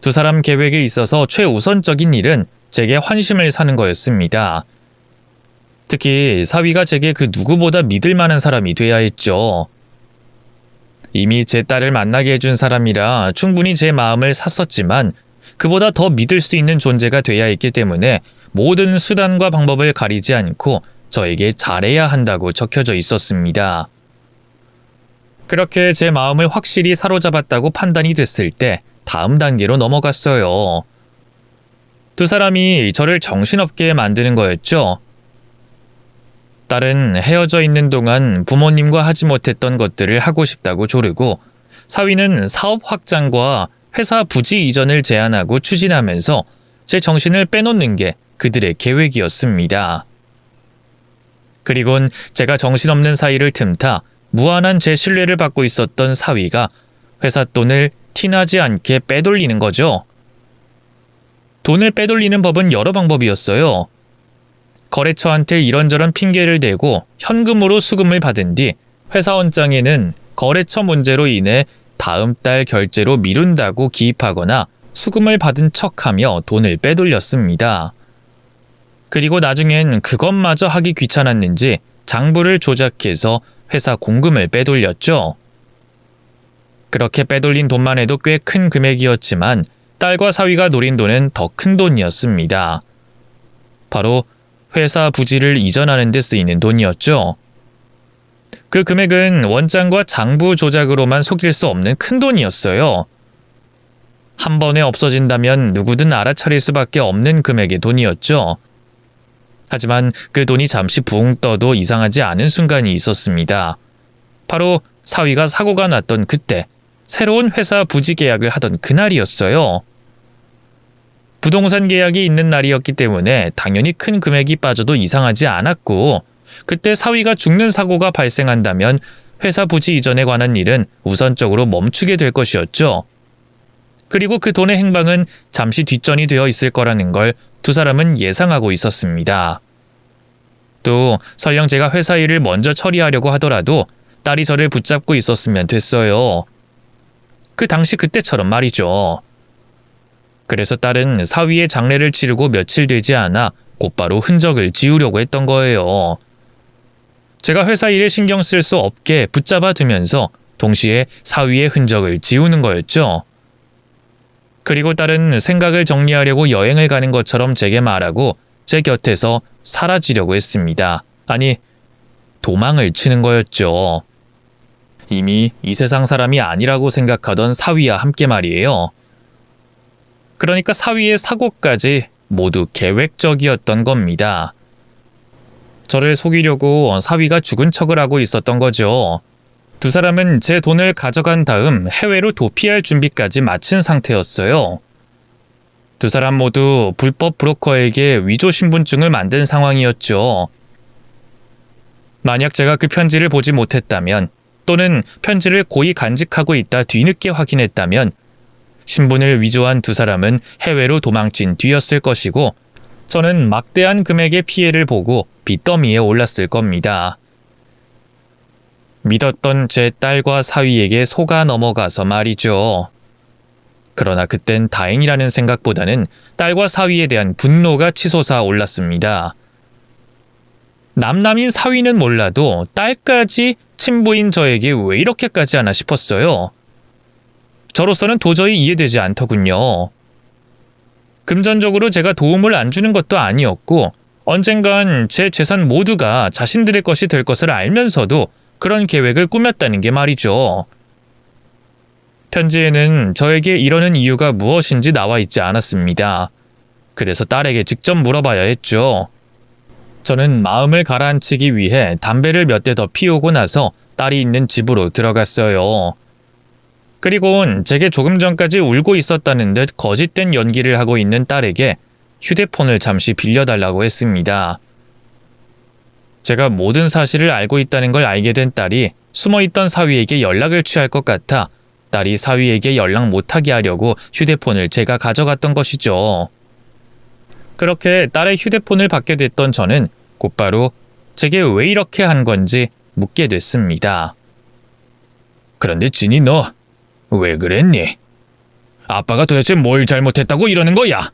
두 사람 계획에 있어서 최우선적인 일은 제게 환심을 사는 거였습니다. 특히 사위가 제게 그 누구보다 믿을 만한 사람이 돼야 했죠. 이미 제 딸을 만나게 해준 사람이라 충분히 제 마음을 샀었지만 그보다 더 믿을 수 있는 존재가 돼야 했기 때문에 모든 수단과 방법을 가리지 않고 저에게 잘해야 한다고 적혀져 있었습니다. 그렇게 제 마음을 확실히 사로잡았다고 판단이 됐을 때 다음 단계로 넘어갔어요. 두 사람이 저를 정신없게 만드는 거였죠. 딸은 헤어져 있는 동안 부모님과 하지 못했던 것들을 하고 싶다고 조르고 사위는 사업 확장과 회사 부지 이전을 제안하고 추진하면서 제 정신을 빼놓는 게 그들의 계획이었습니다. 그리곤 제가 정신없는 사이를 틈타 무한한 제 신뢰를 받고 있었던 사위가 회사 돈을 티나지 않게 빼돌리는 거죠. 돈을 빼돌리는 법은 여러 방법이었어요. 거래처한테 이런저런 핑계를 대고 현금으로 수금을 받은 뒤 회사원장에는 거래처 문제로 인해 다음 달 결제로 미룬다고 기입하거나 수금을 받은 척하며 돈을 빼돌렸습니다. 그리고 나중엔 그것마저 하기 귀찮았는지 장부를 조작해서 회사 공금을 빼돌렸죠. 그렇게 빼돌린 돈만 해도 꽤 큰 금액이었지만 딸과 사위가 노린 돈은 더 큰 돈이었습니다. 바로 회사 부지를 이전하는 데 쓰이는 돈이었죠. 그 금액은 원장과 장부 조작으로만 속일 수 없는 큰 돈이었어요. 한 번에 없어진다면 누구든 알아차릴 수밖에 없는 금액의 돈이었죠. 하지만 그 돈이 잠시 붕 떠도 이상하지 않은 순간이 있었습니다. 바로 사위가 사고가 났던 그때 새로운 회사 부지 계약을 하던 그날이었어요. 부동산 계약이 있는 날이었기 때문에 당연히 큰 금액이 빠져도 이상하지 않았고 그때 사위가 죽는 사고가 발생한다면 회사 부지 이전에 관한 일은 우선적으로 멈추게 될 것이었죠. 그리고 그 돈의 행방은 잠시 뒷전이 되어 있을 거라는 걸 두 사람은 예상하고 있었습니다. 또 설령 제가 회사 일을 먼저 처리하려고 하더라도 딸이 저를 붙잡고 있었으면 됐어요. 그 당시 그때처럼 말이죠. 그래서 딸은 사위의 장례를 치르고 며칠 되지 않아 곧바로 흔적을 지우려고 했던 거예요. 제가 회사 일에 신경 쓸 수 없게 붙잡아 두면서 동시에 사위의 흔적을 지우는 거였죠. 그리고 딸은 생각을 정리하려고 여행을 가는 것처럼 제게 말하고 제 곁에서 사라지려고 했습니다. 아니, 도망을 치는 거였죠. 이미 이 세상 사람이 아니라고 생각하던 사위와 함께 말이에요. 그러니까 사위의 사고까지 모두 계획적이었던 겁니다. 저를 속이려고 사위가 죽은 척을 하고 있었던 거죠. 두 사람은 제 돈을 가져간 다음 해외로 도피할 준비까지 마친 상태였어요. 두 사람 모두 불법 브로커에게 위조 신분증을 만든 상황이었죠. 만약 제가 그 편지를 보지 못했다면 또는 편지를 고의 간직하고 있다 뒤늦게 확인했다면 신분을 위조한 두 사람은 해외로 도망친 뒤였을 것이고 저는 막대한 금액의 피해를 보고 빚더미에 올랐을 겁니다. 믿었던 제 딸과 사위에게 속아 넘어가서 말이죠. 그러나 그땐 다행이라는 생각보다는 딸과 사위에 대한 분노가 치솟아 올랐습니다. 남남인 사위는 몰라도 딸까지 친부인 저에게 왜 이렇게까지 하나 싶었어요. 저로서는 도저히 이해되지 않더군요. 금전적으로 제가 도움을 안 주는 것도 아니었고 언젠간 제 재산 모두가 자신들의 것이 될 것을 알면서도 그런 계획을 꾸몄다는 게 말이죠. 편지에는 저에게 이러는 이유가 무엇인지 나와 있지 않았습니다. 그래서 딸에게 직접 물어봐야 했죠. 저는 마음을 가라앉히기 위해 담배를 몇 대 더 피우고 나서 딸이 있는 집으로 들어갔어요. 그리고는 제게 조금 전까지 울고 있었다는 듯 거짓된 연기를 하고 있는 딸에게 휴대폰을 잠시 빌려달라고 했습니다. 제가 모든 사실을 알고 있다는 걸 알게 된 딸이 숨어있던 사위에게 연락을 취할 것 같아 딸이 사위에게 연락 못하게 하려고 휴대폰을 제가 가져갔던 것이죠. 그렇게 딸의 휴대폰을 받게 됐던 저는 곧바로 제게 왜 이렇게 한 건지 묻게 됐습니다. 그런데 진이 너 왜 그랬니? 아빠가 도대체 뭘 잘못했다고 이러는 거야?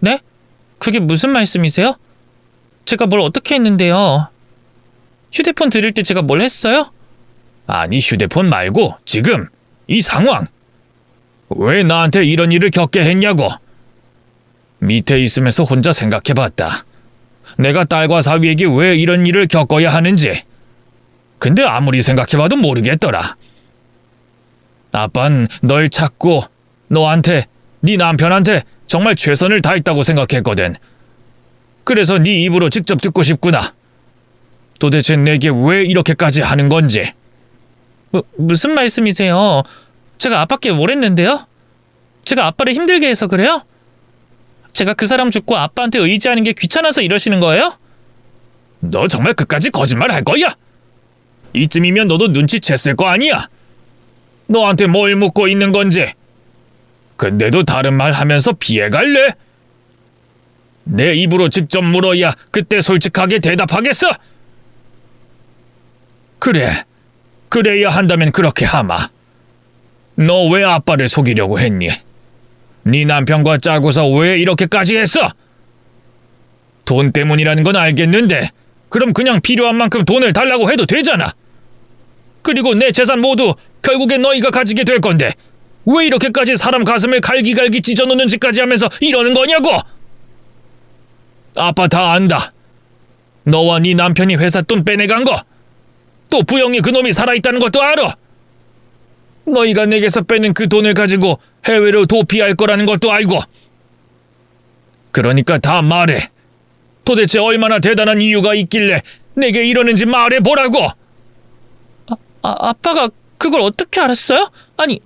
네? 그게 무슨 말씀이세요? 제가 뭘 어떻게 했는데요? 휴대폰 드릴 때 제가 뭘 했어요? 아니 휴대폰 말고 지금 이 상황. 왜 나한테 이런 일을 겪게 했냐고. 밑에 있으면서 혼자 생각해봤다. 내가 딸과 사위에게 왜 이런 일을 겪어야 하는지. 근데 아무리 생각해봐도 모르겠더라. 아빤 널 찾고 너한테, 네 남편한테 정말 최선을 다했다고 생각했거든. 그래서 네 입으로 직접 듣고 싶구나. 도대체 내게 왜 이렇게까지 하는 건지. 무슨 말씀이세요? 제가 아빠께 뭘 했는데요? 제가 아빠를 힘들게 해서 그래요? 제가 그 사람 죽고 아빠한테 의지하는 게 귀찮아서 이러시는 거예요? 너 정말 끝까지 거짓말 할 거야? 이쯤이면 너도 눈치챘을 거 아니야? 너한테 뭘 묻고 있는 건지. 근데도 다른 말 하면서 피해갈래? 내 입으로 직접 물어야 그때 솔직하게 대답하겠어? 그래, 그래야 한다면 그렇게 하마. 너 왜 아빠를 속이려고 했니? 네 남편과 짜고서 왜 이렇게까지 했어? 돈 때문이라는 건 알겠는데 그럼 그냥 필요한 만큼 돈을 달라고 해도 되잖아. 그리고 내 재산 모두 결국엔 너희가 가지게 될 건데 왜 이렇게까지 사람 가슴을 갈기갈기 찢어놓는 짓까지 하면서 이러는 거냐고? 아빠 다 안다. 너와 네 남편이 회사 돈 빼내간 거, 또 부영이 그놈이 살아있다는 것도 알아. 너희가 내게서 빼낸 그 돈을 가지고 해외로 도피할 거라는 것도 알고. 그러니까 다 말해. 도대체 얼마나 대단한 이유가 있길래 내게 이러는지 말해보라고. 아빠가 그걸 어떻게 알았어요? 아니,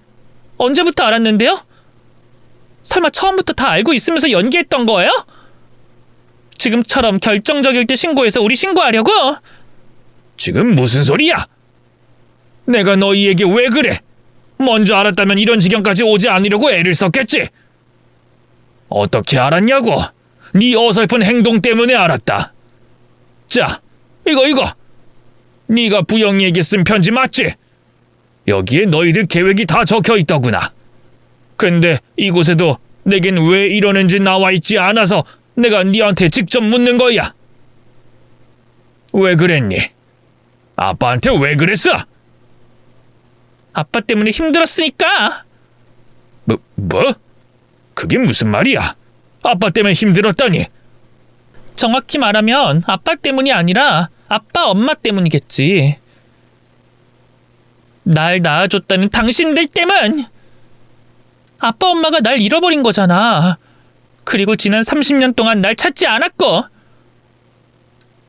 언제부터 알았는데요? 설마 처음부터 다 알고 있으면서 연기했던 거예요? 지금처럼 결정적일 때 신고해서 우리 신고하려고? 지금 무슨 소리야? 내가 너희에게 왜 그래? 먼저 알았다면 이런 지경까지 오지 않으려고 애를 썼겠지. 어떻게 알았냐고? 네 어설픈 행동 때문에 알았다. 자, 이거. 네가 부영이에게 쓴 편지 맞지? 여기에 너희들 계획이 다 적혀 있더구나. 근데 이곳에도 내겐 왜 이러는지 나와 있지 않아서 내가 네한테 직접 묻는 거야. 왜 그랬니? 아빠한테 왜 그랬어? 아빠 때문에 힘들었으니까. 뭐? 그게 무슨 말이야? 아빠 때문에 힘들었다니? 정확히 말하면 아빠 때문이 아니라 아빠 엄마 때문이겠지. 날 낳아줬다는 당신들 때문! 아빠 엄마가 날 잃어버린 거잖아. 그리고 지난 30년 동안 날 찾지 않았고.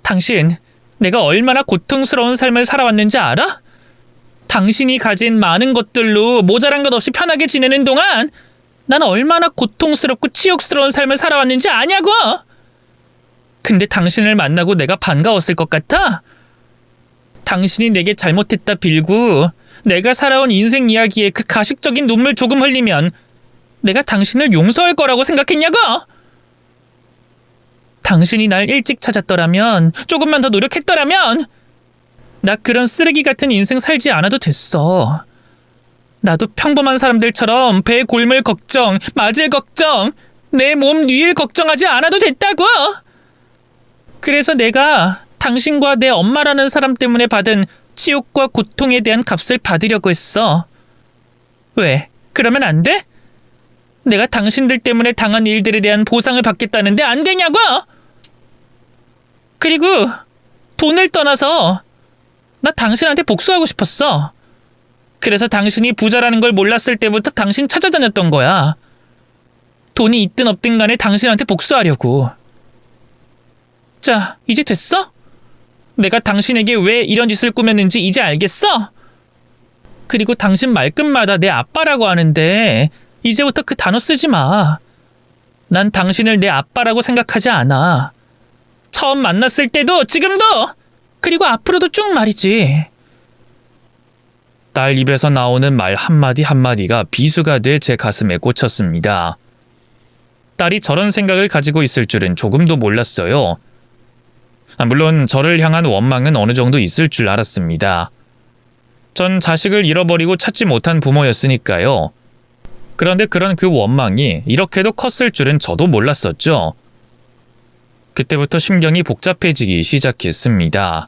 당신, 내가 얼마나 고통스러운 삶을 살아왔는지 알아? 당신이 가진 많은 것들로 모자란 것 없이 편하게 지내는 동안 난 얼마나 고통스럽고 치욕스러운 삶을 살아왔는지 아냐고! 근데 당신을 만나고 내가 반가웠을 것 같아? 당신이 내게 잘못했다 빌고 내가 살아온 인생 이야기에 그 가식적인 눈물 조금 흘리면 내가 당신을 용서할 거라고 생각했냐고? 당신이 날 일찍 찾았더라면, 조금만 더 노력했더라면 나 그런 쓰레기 같은 인생 살지 않아도 됐어. 나도 평범한 사람들처럼 배 골물 걱정, 맞을 걱정, 내 몸 뉘일 걱정하지 않아도 됐다고. 그래서 내가 당신과 내 엄마라는 사람 때문에 받은 치욕과 고통에 대한 값을 받으려고 했어. 왜? 그러면 안 돼? 내가 당신들 때문에 당한 일들에 대한 보상을 받겠다는데 안 되냐고? 그리고 돈을 떠나서 나 당신한테 복수하고 싶었어. 그래서 당신이 부자라는 걸 몰랐을 때부터 당신 찾아다녔던 거야. 돈이 있든 없든 간에 당신한테 복수하려고. 자, 이제 됐어? 내가 당신에게 왜 이런 짓을 꾸몄는지 이제 알겠어? 그리고 당신 말끝마다 내 아빠라고 하는데 이제부터 그 단어 쓰지 마. 난 당신을 내 아빠라고 생각하지 않아. 처음 만났을 때도 지금도 그리고 앞으로도 쭉 말이지. 딸 입에서 나오는 말 한마디 한마디가 비수가 돼 제 가슴에 꽂혔습니다. 딸이 저런 생각을 가지고 있을 줄은 조금도 몰랐어요. 물론 저를 향한 원망은 어느 정도 있을 줄 알았습니다. 전 자식을 잃어버리고 찾지 못한 부모였으니까요. 그런데 그런 그 원망이 이렇게도 컸을 줄은 저도 몰랐었죠. 그때부터 심경이 복잡해지기 시작했습니다.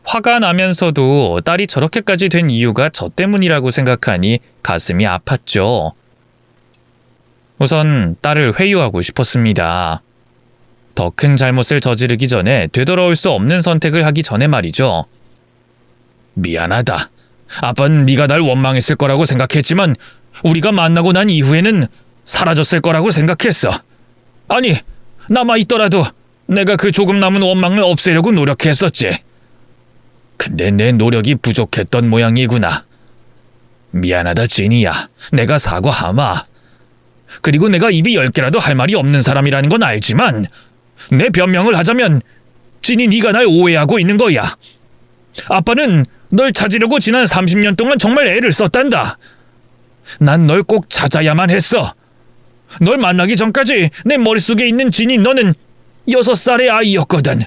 화가 나면서도 딸이 저렇게까지 된 이유가 저 때문이라고 생각하니 가슴이 아팠죠. 우선 딸을 회유하고 싶었습니다. 더 큰 잘못을 저지르기 전에 되돌아올 수 없는 선택을 하기 전에 말이죠. 미안하다. 아빠는 네가 날 원망했을 거라고 생각했지만 우리가 만나고 난 이후에는 사라졌을 거라고 생각했어. 아니, 남아있더라도 내가 그 조금 남은 원망을 없애려고 노력했었지. 근데 내 노력이 부족했던 모양이구나. 미안하다, 지니야. 내가 사과하마. 그리고 내가 입이 10개라도 할 말이 없는 사람이라는 건 알지만 내 변명을 하자면 지니 네가 날 오해하고 있는 거야. 아빠는 널 찾으려고 지난 30년 동안 정말 애를 썼단다. 난 널 꼭 찾아야만 했어. 널 만나기 전까지 내 머릿속에 있는 지니 너는 6살의 아이였거든.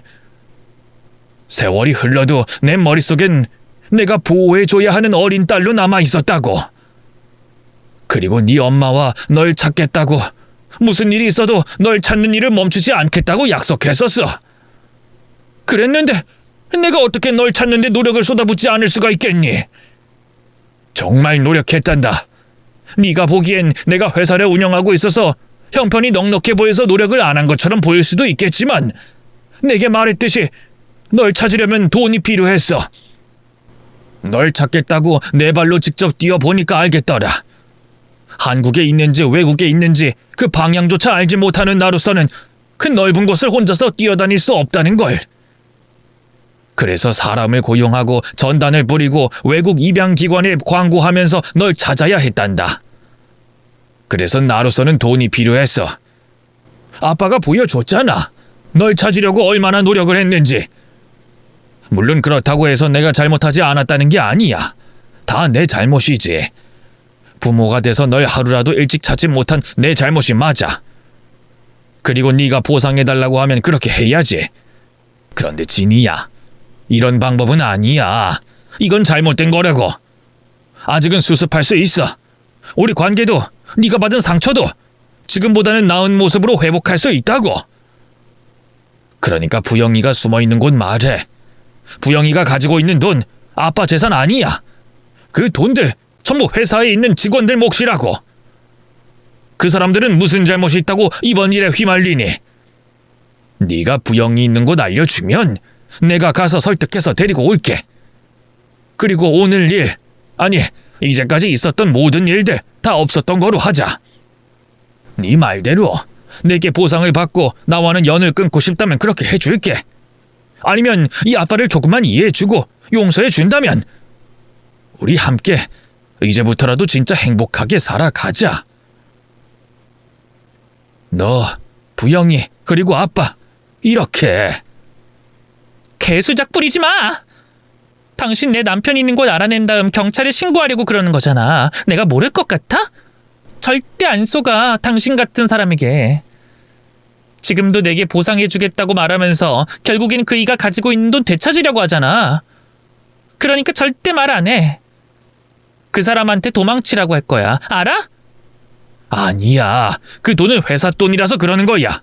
세월이 흘러도 내 머릿속엔 내가 보호해줘야 하는 어린 딸로 남아있었다고. 그리고 네 엄마와 널 찾겠다고, 무슨 일이 있어도 널 찾는 일을 멈추지 않겠다고 약속했었어. 그랬는데 내가 어떻게 널 찾는데 노력을 쏟아붓지 않을 수가 있겠니? 정말 노력했단다. 네가 보기엔 내가 회사를 운영하고 있어서 형편이 넉넉해 보여서 노력을 안 한 것처럼 보일 수도 있겠지만 내게 말했듯이 널 찾으려면 돈이 필요했어. 널 찾겠다고 내 발로 직접 뛰어보니까 알겠더라. 한국에 있는지 외국에 있는지 그 방향조차 알지 못하는 나로서는 그 넓은 곳을 혼자서 뛰어다닐 수 없다는 걸. 그래서 사람을 고용하고 전단을 뿌리고 외국 입양기관에 광고하면서 널 찾아야 했단다. 그래서 나로서는 돈이 필요했어. 아빠가 보여줬잖아. 널 찾으려고 얼마나 노력을 했는지. 물론 그렇다고 해서 내가 잘못하지 않았다는 게 아니야. 다 내 잘못이지. 부모가 돼서 널 하루라도 일찍 찾지 못한 내 잘못이 맞아. 그리고 네가 보상해달라고 하면 그렇게 해야지. 그런데 지니야, 이런 방법은 아니야. 이건 잘못된 거라고. 아직은 수습할 수 있어. 우리 관계도 네가 받은 상처도 지금보다는 나은 모습으로 회복할 수 있다고. 그러니까 부영이가 숨어있는 곳 말해. 부영이가 가지고 있는 돈 아빠 재산 아니야. 그 돈들 전부 회사에 있는 직원들 몫이라고. 그 사람들은 무슨 잘못이 있다고 이번 일에 휘말리니. 네가 부영이 있는 곳 알려주면 내가 가서 설득해서 데리고 올게. 그리고 오늘 일, 아니 이제까지 있었던 모든 일들 다 없었던 거로 하자. 네 말대로 내게 보상을 받고 나와는 연을 끊고 싶다면 그렇게 해줄게. 아니면 이 아빠를 조금만 이해해주고 용서해준다면 우리 함께 이제부터라도 진짜 행복하게 살아가자. 너, 부영이, 그리고 아빠 이렇게. 개수작 부리지 마! 당신 내 남편 있는 곳 알아낸 다음 경찰에 신고하려고 그러는 거잖아. 내가 모를 것 같아? 절대 안 속아, 당신 같은 사람에게. 지금도 내게 보상해주겠다고 말하면서 결국엔 그이가 가지고 있는 돈 되찾으려고 하잖아. 그러니까 절대 말 안 해. 그 사람한테 도망치라고 할 거야. 알아? 아니야. 그 돈은 회사 돈이라서 그러는 거야.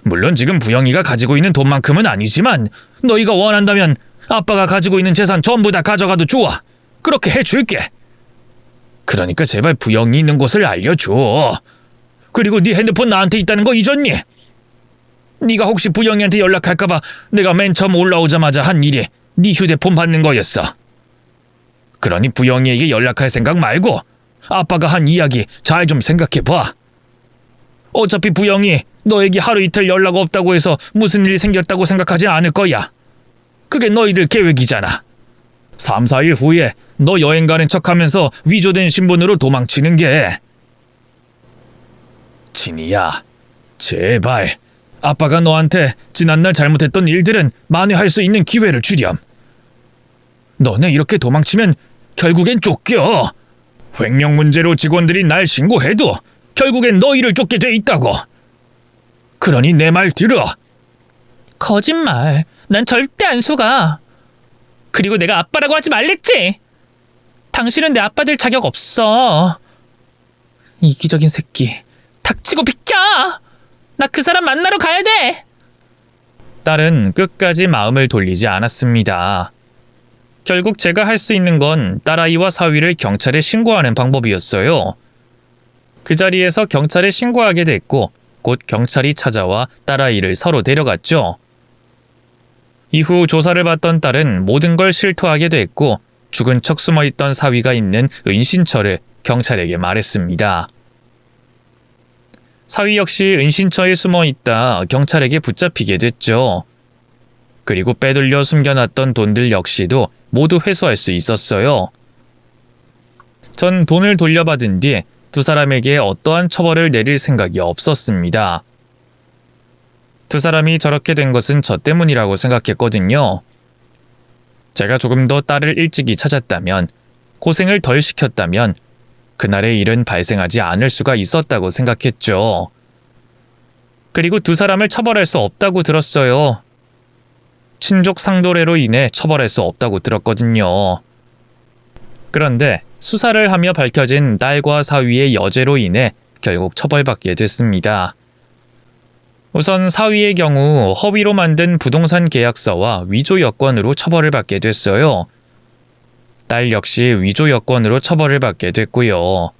물론 지금 부영이가 가지고 있는 돈만큼은 아니지만 너희가 원한다면 아빠가 가지고 있는 재산 전부 다 가져가도 좋아. 그렇게 해줄게. 그러니까 제발 부영이 있는 곳을 알려줘. 그리고 네 핸드폰 나한테 있다는 거 잊었니? 네가 혹시 부영이한테 연락할까봐 내가 맨 처음 올라오자마자 한 일이 네 휴대폰 받는 거였어. 그러니 부영이에게 연락할 생각 말고 아빠가 한 이야기 잘 좀 생각해봐. 어차피 부영이 너에게 하루 이틀 연락 없다고 해서 무슨 일이 생겼다고 생각하지 않을 거야. 그게 너희들 계획이잖아. 3, 4일 후에 너 여행 가는 척하면서 위조된 신분으로 도망치는 게. 진이야, 제발 아빠가 너한테 지난날 잘못했던 일들은 만회할 수 있는 기회를 주렴. 너네 이렇게 도망치면 결국엔 쫓겨. 횡령 문제로 직원들이 날 신고해도 결국엔 너희를 쫓게 돼 있다고. 그러니 내 말 들어. 거짓말. 난 절대 안 속아. 그리고 내가 아빠라고 하지 말랬지. 당신은 내 아빠 될 자격 없어. 이기적인 새끼. 닥치고 비켜. 나 그 사람 만나러 가야 돼. 딸은 끝까지 마음을 돌리지 않았습니다. 결국 제가 할 수 있는 건 딸아이와 사위를 경찰에 신고하는 방법이었어요. 그 자리에서 경찰에 신고하게 됐고 곧 경찰이 찾아와 딸아이를 서로 데려갔죠. 이후 조사를 받던 딸은 모든 걸 실토하게 됐고 죽은 척 숨어있던 사위가 있는 은신처를 경찰에게 말했습니다. 사위 역시 은신처에 숨어있다 경찰에게 붙잡히게 됐죠. 그리고 빼돌려 숨겨놨던 돈들 역시도 모두 회수할 수 있었어요. 전 돈을 돌려받은 뒤 두 사람에게 어떠한 처벌을 내릴 생각이 없었습니다. 두 사람이 저렇게 된 것은 저 때문이라고 생각했거든요. 제가 조금 더 딸을 일찍이 찾았다면, 고생을 덜 시켰다면 그날의 일은 발생하지 않을 수가 있었다고 생각했죠. 그리고 두 사람을 처벌할 수 없다고 들었어요. 친족 상도례로 인해 처벌할 수 없다고 들었거든요. 그런데 수사를 하며 밝혀진 딸과 사위의 여죄로 인해 결국 처벌받게 됐습니다. 우선 사위의 경우 허위로 만든 부동산 계약서와 위조 여권으로 처벌을 받게 됐어요. 딸 역시 위조 여권으로 처벌을 받게 됐고요.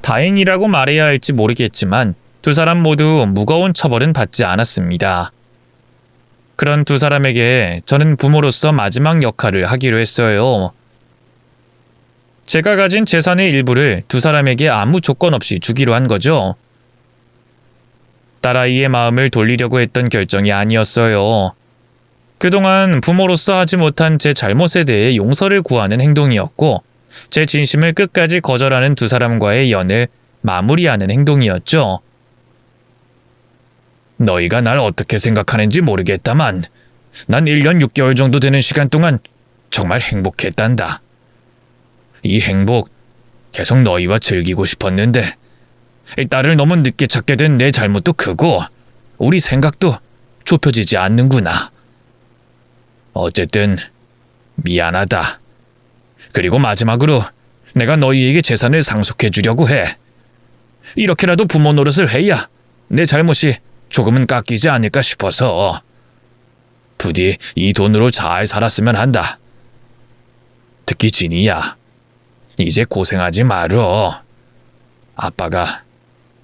다행이라고 말해야 할지 모르겠지만 두 사람 모두 무거운 처벌은 받지 않았습니다. 그런 두 사람에게 저는 부모로서 마지막 역할을 하기로 했어요. 제가 가진 재산의 일부를 두 사람에게 아무 조건 없이 주기로 한 거죠. 딸아이의 마음을 돌리려고 했던 결정이 아니었어요. 그동안 부모로서 하지 못한 제 잘못에 대해 용서를 구하는 행동이었고, 제 진심을 끝까지 거절하는 두 사람과의 연을 마무리하는 행동이었죠. 너희가 날 어떻게 생각하는지 모르겠다만, 난 1년 6개월 정도 되는 시간 동안 정말 행복했단다. 이 행복 계속 너희와 즐기고 싶었는데 딸을 너무 늦게 찾게 된 내 잘못도 크고 우리 생각도 좁혀지지 않는구나. 어쨌든 미안하다. 그리고 마지막으로 내가 너희에게 재산을 상속해 주려고 해. 이렇게라도 부모 노릇을 해야 내 잘못이 조금은 깎이지 않을까 싶어서. 부디 이 돈으로 잘 살았으면 한다. 특히 진이야. 이제 고생하지 말어. 아빠가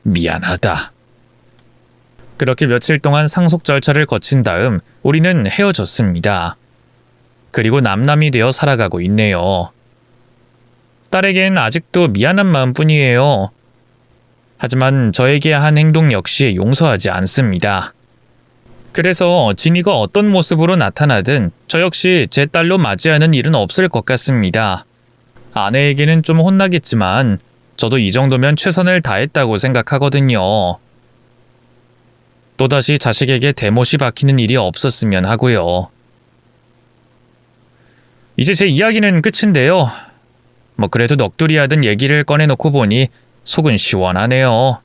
미안하다. 그렇게 며칠 동안 상속 절차를 거친 다음 우리는 헤어졌습니다. 그리고 남남이 되어 살아가고 있네요. 딸에겐 아직도 미안한 마음뿐이에요. 하지만 저에게 한 행동 역시 용서하지 않습니다. 그래서 진이가 어떤 모습으로 나타나든 저 역시 제 딸로 맞이하는 일은 없을 것 같습니다. 아내에게는 좀 혼나겠지만 저도 이 정도면 최선을 다했다고 생각하거든요. 또다시 자식에게 대못이 박히는 일이 없었으면 하고요. 이제 제 이야기는 끝인데요. 그래도 넋두리 하던 얘기를 꺼내놓고 보니 속은 시원하네요.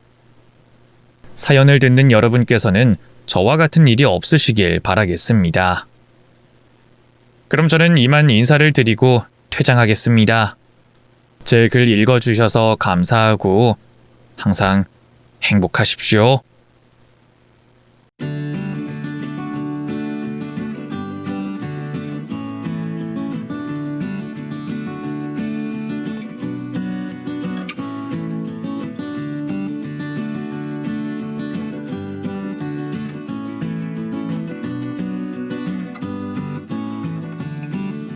사연을 듣는 여러분께서는 저와 같은 일이 없으시길 바라겠습니다. 그럼 저는 이만 인사를 드리고 퇴장하겠습니다. 제 글 읽어주셔서 감사하고 항상 행복하십시오.